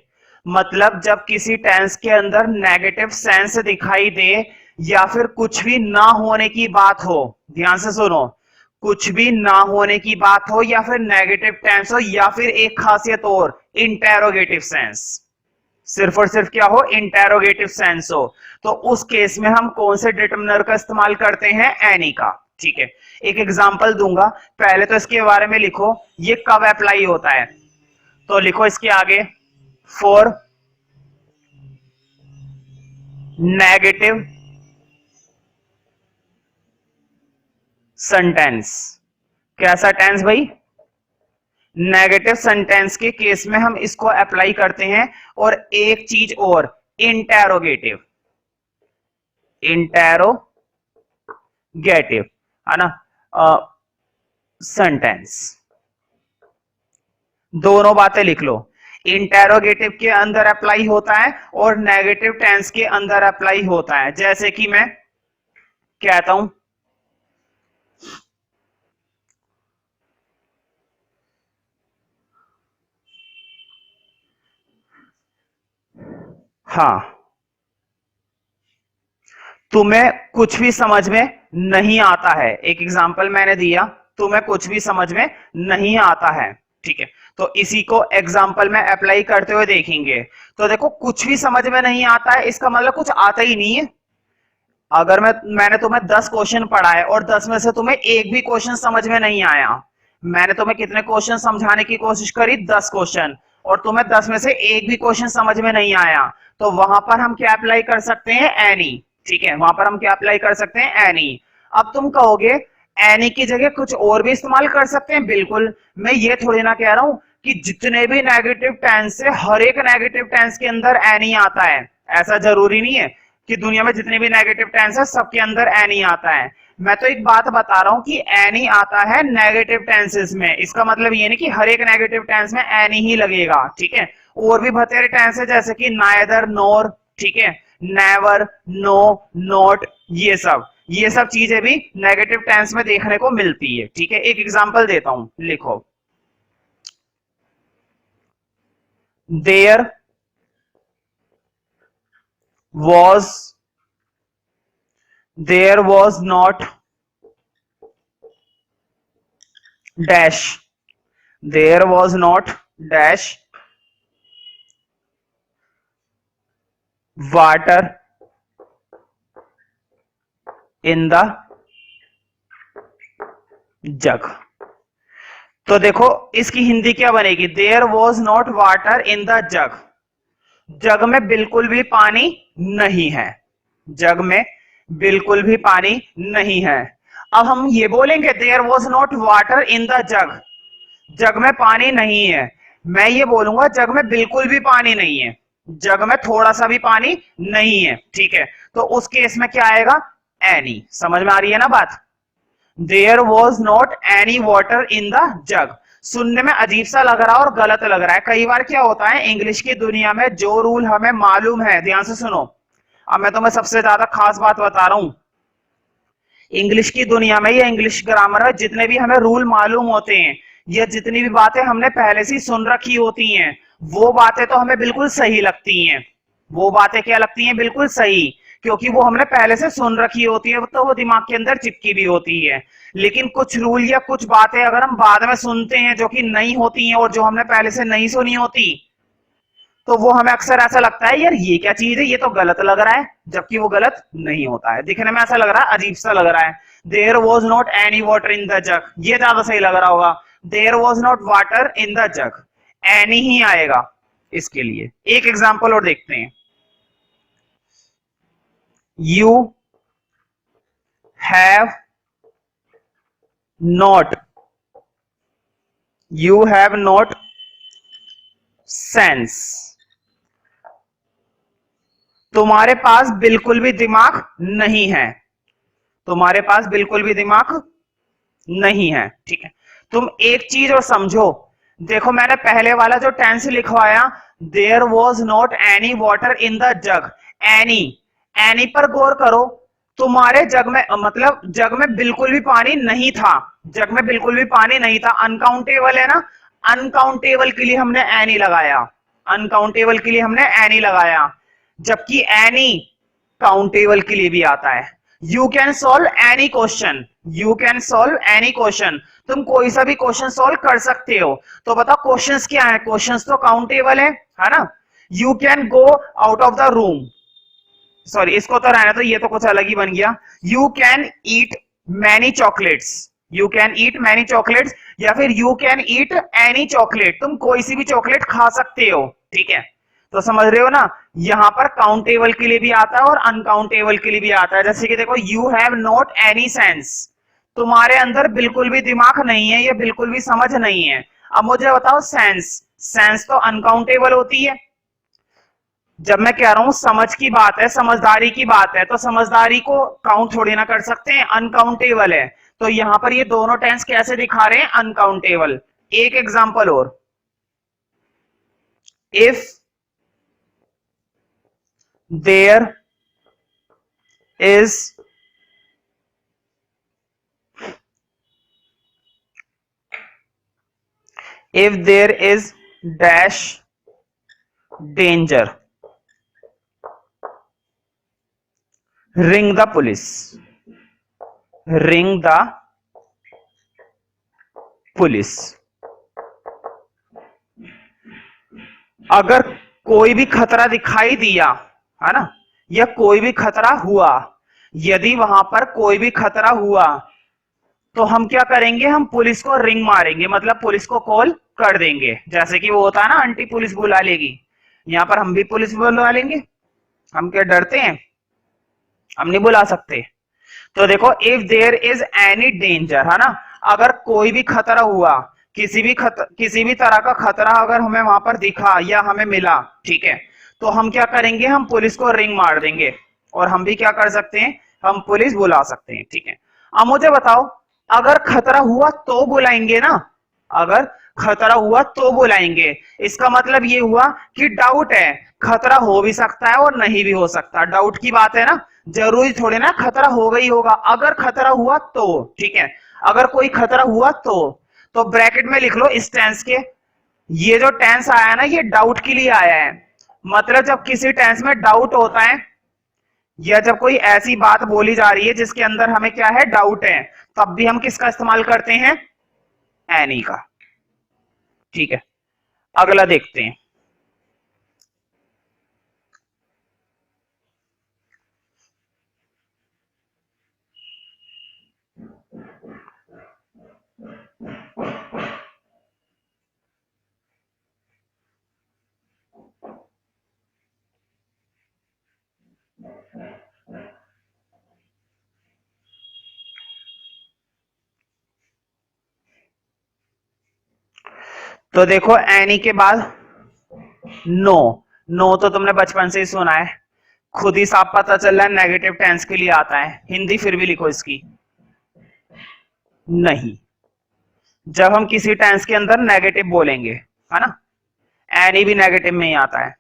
मतलब जब किसी टेंस के अंदर नेगेटिव सेंस दिखाई दे या फिर कुछ भी ना होने की बात हो, ध्यान से सुनो, कुछ भी ना होने की बात हो या फिर नेगेटिव टेंस हो या फिर एक खासियत और, इंटेरोगेटिव सेंस, सिर्फ और सिर्फ क्या हो? इंटेरोगेटिव सेंस हो, तो उस केस में हम कौन से डिटरमिनर का इस्तेमाल करते हैं? एनी का। ठीक है, एक एग्जांपल दूंगा, पहले तो इसके बारे में लिखो ये कब अप्लाई होता है। तो लिखो इसके आगे, फॉर नेगेटिव सेंटेंस। कैसा टेंस भाई? नेगेटिव सेंटेंस के केस में हम इसको अप्लाई करते हैं। और एक चीज और, इंटेरोगेटिव, इंटेरोगेटिव, है ना, सेंटेंस। दोनों बातें लिख लो, इंटेरोगेटिव के अंदर अप्लाई होता है और नेगेटिव टेंस के अंदर अप्लाई होता है। जैसे कि मैं कहता हूं। हाँ, तुम्हें कुछ भी समझ में नहीं आता है, एक एग्जाम्पल मैंने दिया, तुम्हें कुछ भी समझ में नहीं आता है, ठीक है। तो इसी को एग्जाम्पल में अप्लाई करते हुए देखेंगे। तो देखो, कुछ भी समझ में नहीं आता है, इसका मतलब कुछ आता ही नहीं है। अगर मैंने तुम्हें 10 क्वेश्चन पढ़ाए और 10 में से तुम्हें एक भी क्वेश्चन समझ में नहीं आया, मैंने तुम्हें कितने क्वेश्चन समझाने की कोशिश करी, 10 क्वेश्चन, और तुम्हें 10 में से एक भी क्वेश्चन समझ में नहीं आया, तो वहां पर हम क्या अप्लाई कर सकते हैं, एनी। ठीक है, वहां पर हम क्या अप्लाई कर सकते हैं, एनी। अब तुम कहोगे एनी की जगह कुछ और भी इस्तेमाल कर सकते हैं, बिल्कुल। मैं ये थोड़ी ना कह रहा हूं कि जितने भी नेगेटिव टेंस है, हर एक नेगेटिव टेंस के अंदर एनी आता है, ऐसा जरूरी नहीं है कि दुनिया में जितने भी नेगेटिव टेंस है सबके अंदर एनी आता है। मैं तो एक बात बता रहा हूं कि एनी आता है नेगेटिव टेंसेस में, इसका मतलब ये नहीं कि हर एक नेगेटिव टेंस में एनी ही लगेगा, ठीक है। और भी बतेरे टेंस है, जैसे कि नाइदर, नोर, ठीक है, नेवर, नो, नॉट, ये सब चीजें भी नेगेटिव टेंस में देखने को मिलती है, ठीक है। एक एग्जांपल देता हूं, लिखो, there was there was not dash, there was not dash water in the jug। तो देखो, इसकी हिंदी क्या बनेगी, there was not water in the jug. Jug में बिल्कुल भी पानी नहीं है, जग में बिल्कुल भी पानी नहीं है। अब हम ये बोलेंगे there was not water in the jug, jug में पानी नहीं है। मैं ये बोलूंगा जग में बिल्कुल भी पानी नहीं है, जग में थोड़ा सा भी पानी नहीं है, ठीक है। तो उस केस में क्या आएगा, एनी। समझ में आ रही है ना बात, there was not any water in the jug. सुनने में अजीब सा लग रहा है और गलत लग रहा है। कई बार क्या होता है, इंग्लिश की दुनिया में जो रूल हमें मालूम है, ध्यान से सुनो, अब मैं तुम्हें सबसे ज्यादा खास बात बता रहा हूं, इंग्लिश की दुनिया में या इंग्लिश ग्रामर में जितने भी हमें रूल मालूम होते हैं, या जितनी भी बातें हमने पहले से सुन रखी होती हैं, वो बातें तो हमें बिल्कुल सही लगती हैं। वो बातें क्या लगती हैं, बिल्कुल सही, क्योंकि वो हमने पहले से सुन रखी होती है, तो वो दिमाग के अंदर चिपकी भी होती है। लेकिन कुछ रूल या कुछ बातें अगर हम बाद में सुनते हैं जो कि नहीं होती हैं और जो हमने पहले से नहीं सुनी होती, तो वो हमें अक्सर ऐसा लगता है यार ये क्या चीज है, ये तो गलत लग रहा है, जबकि वो गलत नहीं होता है। दिखने में ऐसा लग रहा है, अजीब सा लग रहा है, there was not any water in the jug, ये ज्यादा सही लग रहा होगा, there was not water in the jug, any ही आएगा इसके लिए। एक एग्जाम्पल और देखते हैं, you have not, you have not sense, तुम्हारे पास बिल्कुल भी दिमाग नहीं है, तुम्हारे पास बिल्कुल भी दिमाग नहीं है, ठीक है। तुम एक चीज और समझो, देखो मैंने पहले वाला जो टेंस लिखवाया, there was not any water in the jug, any, any पर गौर करो, तुम्हारे जग में, मतलब जग में बिल्कुल भी पानी नहीं था, जग में बिल्कुल भी पानी नहीं था, अनकाउंटेबल है ना, अनकाउंटेबल के लिए हमने एनी लगाया, अनकाउंटेबल के लिए हमने एनी लगाया, जबकि एनी काउंटेबल के लिए भी आता है। You can solve any question, you can solve any question, तुम कोई सा भी क्वेश्चन सॉल्व कर सकते हो। तो बताओ क्वेश्चंस क्या है, क्वेश्चंस तो काउंटेबल है ना। You can go out of the room, sorry इसको तो रहना, तो ये तो कुछ अलग ही बन गया। You can eat many chocolates, you can eat many chocolates, या फिर you can eat any chocolate, तुम कोई सी भी चॉकलेट खा सकते हो, ठीक है। तो समझ रहे हो ना, यहां पर काउंटेबल के लिए भी आता है और अनकाउंटेबल के लिए भी आता है। जैसे कि देखो, you have not any sense, तुम्हारे अंदर बिल्कुल भी दिमाग नहीं है, ये बिल्कुल भी समझ नहीं है। अब मुझे बताओ सेंस, सेंस तो अनकाउंटेबल होती है। जब मैं कह रहा हूं समझ की बात है, समझदारी की बात है, तो समझदारी को काउंट थोड़ी ना कर सकते हैं, अनकाउंटेबल है। तो यहां पर ये दोनों टेंस कैसे दिखा रहे हैं, अनकाउंटेबल। एक एग्जांपल और, if there is if there is dash danger ring the police, ring the police. अगर कोई भी खतरा दिखाई दिया, है ना, या कोई भी खतरा हुआ, यदि वहां पर कोई भी खतरा हुआ तो हम क्या करेंगे, हम पुलिस को रिंग मारेंगे, मतलब पुलिस को कॉल कर देंगे। जैसे कि वो होता है ना, आंटी पुलिस बुला लेगी, यहां पर हम भी पुलिस बुला लेंगे। हम क्या डरते हैं, हम नहीं बुला सकते। तो देखो, if there is any danger, है ना, अगर कोई भी खतरा हुआ, किसी भी तरह का खतरा अगर हमें वहां पर दिखा या हमें मिला, ठीक है, तो हम क्या करेंगे, हम पुलिस को रिंग मार देंगे और हम भी क्या कर सकते हैं, हम पुलिस बुला सकते हैं। ठीक है, अब मुझे बताओ, अगर खतरा हुआ तो बुलाएंगे ना, अगर खतरा हुआ तो बुलाएंगे, इसका मतलब ये हुआ कि डाउट है, खतरा हो भी सकता है और नहीं भी हो सकता, डाउट की बात है ना, जरूरी थोड़े ना खतरा होगा ही होगा। अगर खतरा हुआ तो, ठीक है, अगर कोई खतरा हुआ तो ब्रैकेट में लिख लो इस टेंस के, ये जो टेंस आया ना, ये डाउट के लिए आया है। मतलब जब किसी टेंस में डाउट होता है या जब कोई ऐसी बात बोली जा रही है जिसके अंदर हमें क्या है, डाउट है, तब भी हम किसका इस्तेमाल करते हैं, एनी का। ठीक है, अगला देखते हैं। तो देखो, एनी के बाद नो, नो तो तुमने बचपन से ही सुना है, खुद ही साफ पता चल रहा है नेगेटिव टेंस के लिए आता है। हिंदी फिर भी लिखो इसकी, नहीं। जब हम किसी टेंस के अंदर नेगेटिव बोलेंगे, है ना, एनी भी नेगेटिव में ही आता है।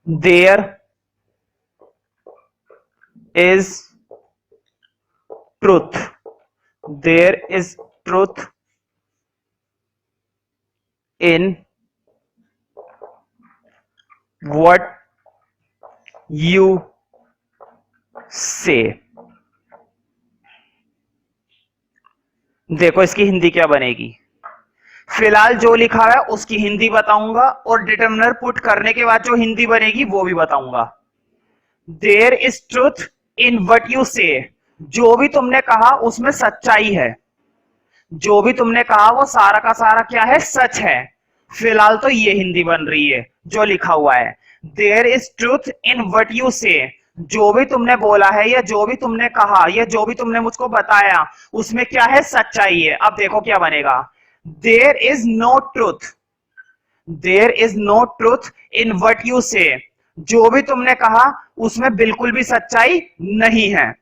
There is truth, there is truth in what you say. देखो इसकी हिंदी क्या बनेगी, फिलहाल जो लिखा है उसकी हिंदी बताऊंगा और डिटर्मिनर पुट करने के बाद जो हिंदी बनेगी वो भी बताऊंगा। There is truth in what you say, जो भी तुमने कहा उसमें सच्चाई है, जो भी तुमने कहा वो सारा का सारा क्या है, सच है। फिलहाल तो ये हिंदी बन रही है जो लिखा हुआ है, there is truth in what you say, जो भी तुमने बोला है या जो भी तुमने कहा या जो भी तुमने मुझको बताया उसमें क्या है, सच्चाई है। अब देखो क्या बनेगा, there is no truth, there is no truth in what you say, जो भी तुमने कहा उसमें बिल्कुल भी सच्चाई नहीं है,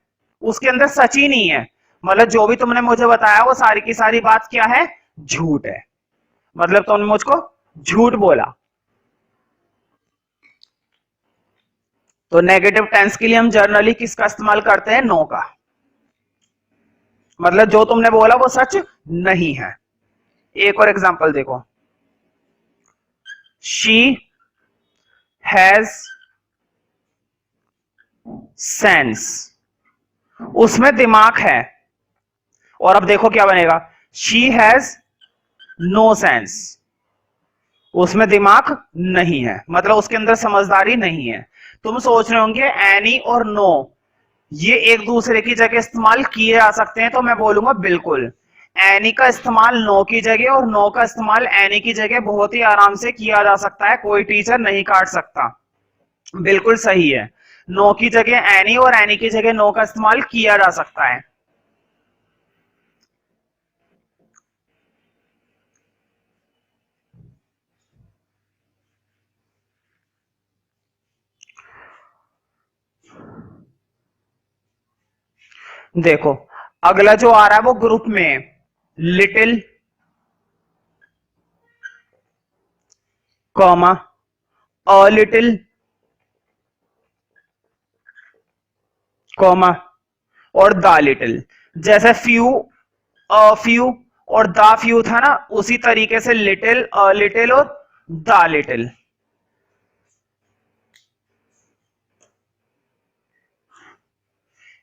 उसके अंदर सच ही नहीं है। मतलब जो भी तुमने मुझे बताया वो सारी की सारी बात क्या है, झूठ है, मतलब तुमने मुझको झूठ बोला। तो नेगेटिव टेंस के लिए हम जर्नली किसका इस्तेमाल करते हैं, नो का, मतलब जो तुमने बोला वो सच नहीं है। एक और एग्जांपल देखो, शी हैज सेंस, उसमें दिमाग है। और अब देखो क्या बनेगा, शी हैज नो सेंस, उसमें दिमाग नहीं है, मतलब उसके अंदर समझदारी नहीं है। तुम सोच रहे होंगे एनी और नो ये एक दूसरे की जगह इस्तेमाल किए जा सकते हैं, तो मैं बोलूंगा बिल्कुल, एनी का इस्तेमाल नो की जगह और नो का इस्तेमाल एनी की जगह बहुत ही आराम से किया जा सकता है, कोई टीचर नहीं काट सकता। बिल्कुल सही है, नो की जगह एनी और एनी की जगह नो का इस्तेमाल किया जा सकता है। देखो अगला जो आ रहा है वो ग्रुप में, little comma a little comma और द लिटिल। जैसे फ्यू, फ्यू और द फ्यू था ना, उसी तरीके से लिटिल, लिटिल और द लिटिल।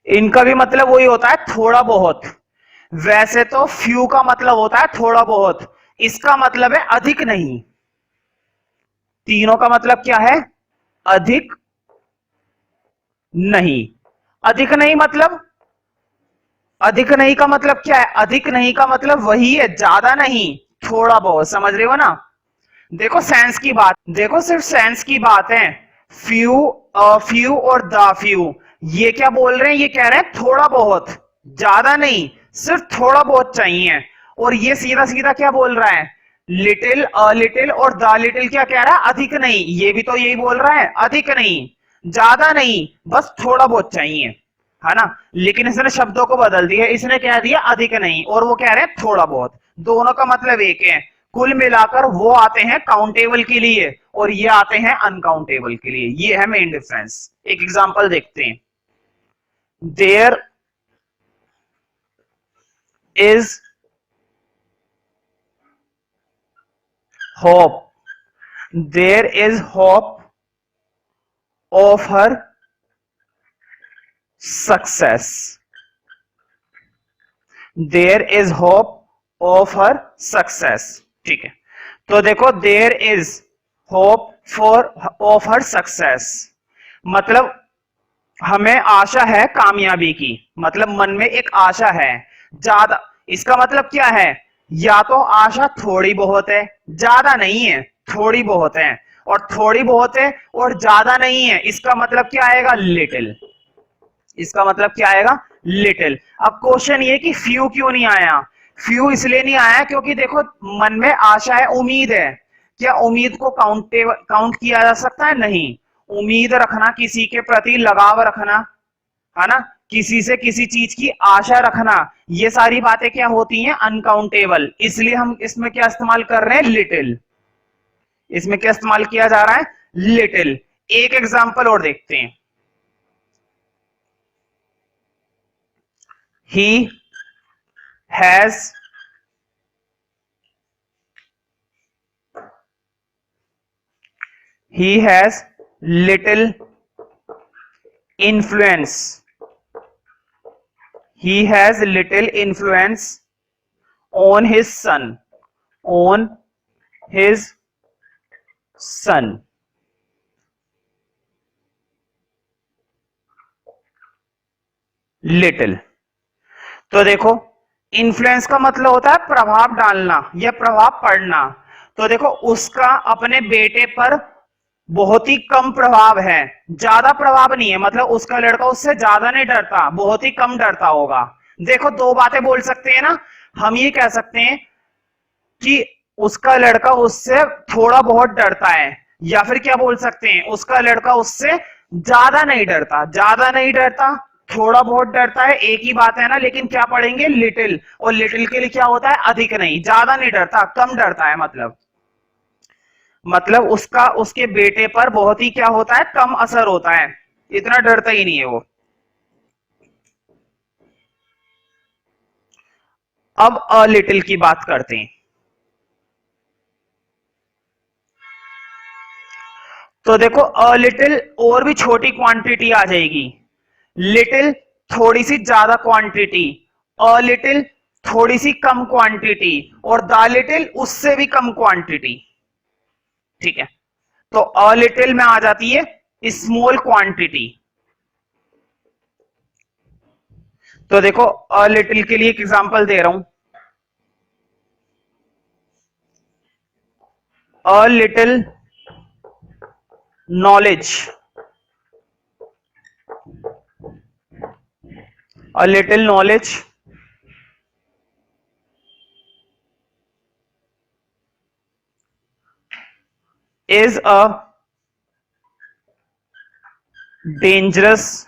इनका भी मतलब वही होता है, थोड़ा बहुत। वैसे तो फ्यू का मतलब होता है थोड़ा बहुत, इसका मतलब है अधिक नहीं। तीनों का मतलब क्या है? अधिक नहीं। अधिक नहीं मतलब, अधिक नहीं का मतलब क्या है? अधिक नहीं का मतलब वही है, ज्यादा नहीं, थोड़ा बहुत। समझ रहे हो ना? देखो सेंस की बात, देखो सिर्फ सेंस की बात है। फ्यू, फ्यू और द फ्यू, ये क्या बोल रहे हैं? ये कह रहे हैं थोड़ा बहुत, ज्यादा नहीं, सिर्फ थोड़ा बहुत चाहिए। और ये सीधा सीधा क्या बोल रहा है? लिटिल, लिटिल और द लिटिल क्या कह रहा है? अधिक नहीं। ये भी तो यही बोल रहा है, अधिक नहीं, ज्यादा नहीं, बस थोड़ा बहुत चाहिए, है ना? लेकिन इसने शब्दों को बदल दिया, इसने कह दिया अधिक नहीं, और वो कह रहे हैं थोड़ा बहुत। दोनों का मतलब एक है। कुल मिलाकर वो आते हैं काउंटेबल के लिए और ये आते हैं अनकाउंटेबल के लिए। ये है मेन डिफरेंस। एक एग्जांपल देखते हैं। There is hope, there is hope of her success, there is hope of her success. ठीक है, तो देखो there is hope for of her success, मतलब हमें आशा है कामयाबी की, मतलब मन में एक आशा है ज्यादा। इसका मतलब क्या है? या तो आशा थोड़ी बहुत है, ज्यादा नहीं है, थोड़ी बहुत है, और थोड़ी बहुत है और ज्यादा नहीं है, इसका मतलब क्या आएगा? लिटिल। इसका मतलब क्या आएगा? लिटिल। अब क्वेश्चन ये कि फ्यू क्यों नहीं आया? फ्यू इसलिए नहीं आया क्योंकि देखो मन में आशा है, उम्मीद है। क्या उम्मीद को काउंट किया जा सकता है? नहीं। उम्मीद रखना, किसी के प्रति लगाव रखना, है ना, किसी से किसी चीज की आशा रखना, ये सारी बातें क्या होती हैं? अनकाउंटेबल। इसलिए हम इसमें क्या इस्तेमाल कर रहे हैं? लिटिल। इसमें क्या इस्तेमाल किया जा रहा है? लिटिल। एक एग्जांपल और देखते हैं। He has he has little influence, he has little influence on his son, on his son। Little. तो देखो इन्फ्लुएंस का मतलब होता है प्रभाव डालना या प्रभाव पड़ना। तो देखो उसका अपने बेटे पर बहुत ही कम प्रभाव है, ज्यादा प्रभाव नहीं है, मतलब उसका लड़का उससे ज्यादा नहीं डरता, बहुत ही कम डरता होगा। देखो दो बातें बोल सकते हैं ना, हम ये कह सकते हैं कि उसका लड़का उससे थोड़ा बहुत डरता है, या फिर क्या बोल सकते हैं? उसका लड़का उससे ज्यादा नहीं डरता। ज्यादा नहीं डरता, थोड़ा बहुत डरता है, एक ही बात है ना। लेकिन क्या पढ़ेंगे? लिटिल। और लिटिल के लिए क्या होता है? अधिक नहीं, ज्यादा नहीं डरता, कम डरता है। मतलब उसका उसके बेटे पर बहुत ही क्या होता है? कम असर होता है, इतना डरता ही नहीं है वो। अब अ लिटिल की बात करते हैं। तो देखो अ लिटिल और भी छोटी क्वांटिटी आ जाएगी, लिटिल थोड़ी सी ज्यादा क्वांटिटी, अ लिटिल थोड़ी सी कम क्वांटिटी, और द लिटिल उससे भी कम क्वांटिटी। ठीक है, तो अ लिटिल में आ जाती है स्मॉल क्वांटिटी। तो देखो अ लिटिल के लिए एक एग्जांपल दे रहा हूं। A little knowledge, a little knowledge is dangerous,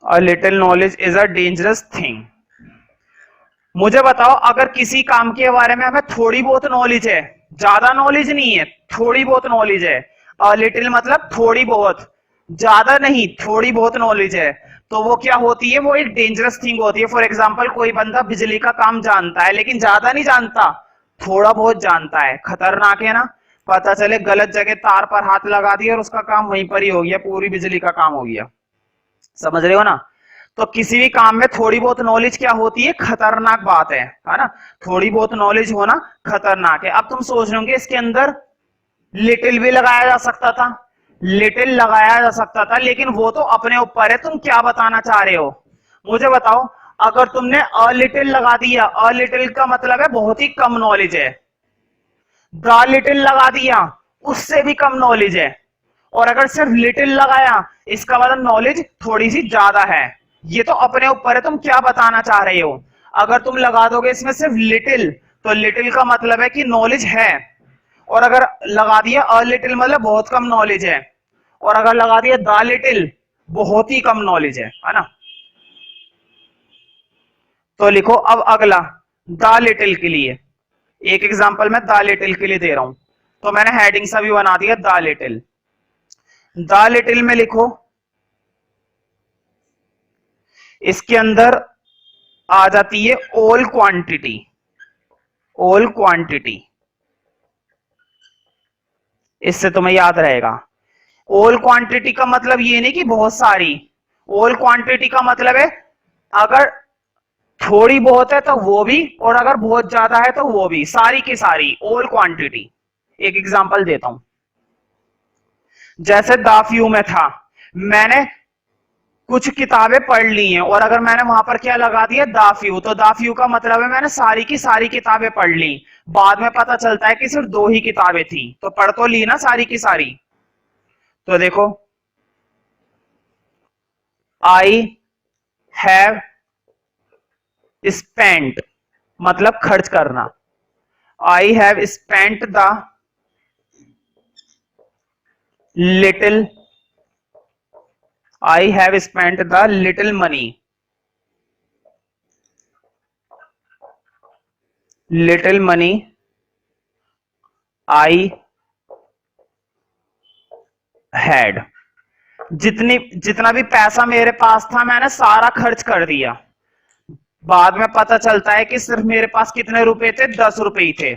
a little knowledge is a dangerous thing। मुझे बताओ अगर किसी काम के बारे में हमें थोड़ी बहुत नॉलेज है, ज्यादा नॉलेज नहीं है, थोड़ी बहुत नॉलेज है, अ लिटिल मतलब थोड़ी बहुत, ज्यादा नहीं, थोड़ी बहुत नॉलेज है, तो वो क्या होती है, वो एक डेंजरस थिंग होती है। फॉर एग्जाम्पल कोई बंदा बिजली का काम जानता है लेकिन ज्यादा नहीं जानता, थोड़ा बहुत जानता है, खतरनाक है ना। पता चले गलत जगह तार पर हाथ लगा दिया और उसका काम वहीं पर ही हो गया, पूरी बिजली का काम हो गया। समझ रहे हो ना। तो किसी भी काम में थोड़ी बहुत नॉलेज क्या होती है, खतरनाक बात है ना। थोड़ी बहुत नॉलेज होना खतरनाक है। अब तुम सोच रहे होंगे इसके अंदर लिटिल भी लगाया जा सकता था, लिटिल लगाया जा सकता था, लेकिन वो तो अपने ऊपर है, तुम क्या बताना चाह रहे हो मुझे बताओ। अगर तुमने अ लिटिल लगा दिया, अ लिटिल का मतलब है बहुत ही कम नॉलेज है। द लिटिल लगा दिया, उससे भी कम नॉलेज है। और अगर सिर्फ लिटिल लगाया, इसका मतलब नॉलेज थोड़ी सी ज्यादा है। ये तो अपने ऊपर है, तुम क्या बताना चाह रहे हो। अगर तुम लगा दोगे इसमें सिर्फ लिटिल, तो लिटिल का मतलब है कि नॉलेज है। और अगर लगा दिया अ लिटिल मतलब बहुत कम नॉलेज है। और अगर लगा दिया द लिटिल, बहुत ही कम नॉलेज है ना। तो लिखो अब अगला द लिटिल के लिए, एक एग्जांपल मैं द लिटिल के लिए दे रहा हूं। तो मैंने हेडिंग सा भी बना दिया द लिटिल। द लिटिल में लिखो, इसके अंदर आ जाती है ऑल क्वांटिटी। ऑल क्वांटिटी, इससे तुम्हें याद रहेगा। ऑल क्वांटिटी का मतलब ये नहीं कि बहुत सारी, ऑल क्वांटिटी का मतलब है अगर थोड़ी बहुत है तो वो भी, और अगर बहुत ज्यादा है तो वो भी, सारी की सारी ऑल क्वांटिटी। एक एग्जांपल देता हूं, जैसे दाफ्यू में था, मैंने कुछ किताबें पढ़ ली हैं और अगर मैंने वहां पर क्या लगा दिया दाफ्यू, तो दाफ्यू का मतलब है मैंने सारी की सारी किताबें पढ़ ली। बाद में पता चलता है कि सिर्फ 2 ही किताबें थी, तो पढ़ तो ली ना सारी की सारी। तो देखो, आई हैव स्पेंट मतलब खर्च करना। I have spent the little, I have spent the little money, little money I had. जितना भी पैसा मेरे पास था मैंने सारा खर्च कर दिया। बाद में पता चलता है कि सिर्फ मेरे पास कितने रुपए थे, 10 रुपए ही थे।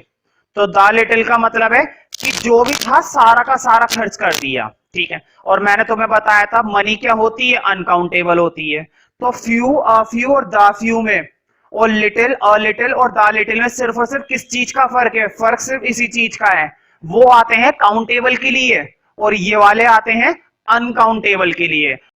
तो द लिटिल का मतलब है कि जो भी था सारा का सारा खर्च कर दिया। ठीक है। और मैंने तुम्हें बताया था मनी क्या होती है, अनकाउंटेबल होती है। तो फ्यू, अ फ्यू और द फ्यू में, और लिटिल, अ लिटिल और द लिटिल में सिर्फ और सिर्फ किस चीज का फर्क है, फर्क सिर्फ इसी चीज का है। वो आते हैं काउंटेबल के लिए और ये वाले आते हैं अनकाउंटेबल के लिए।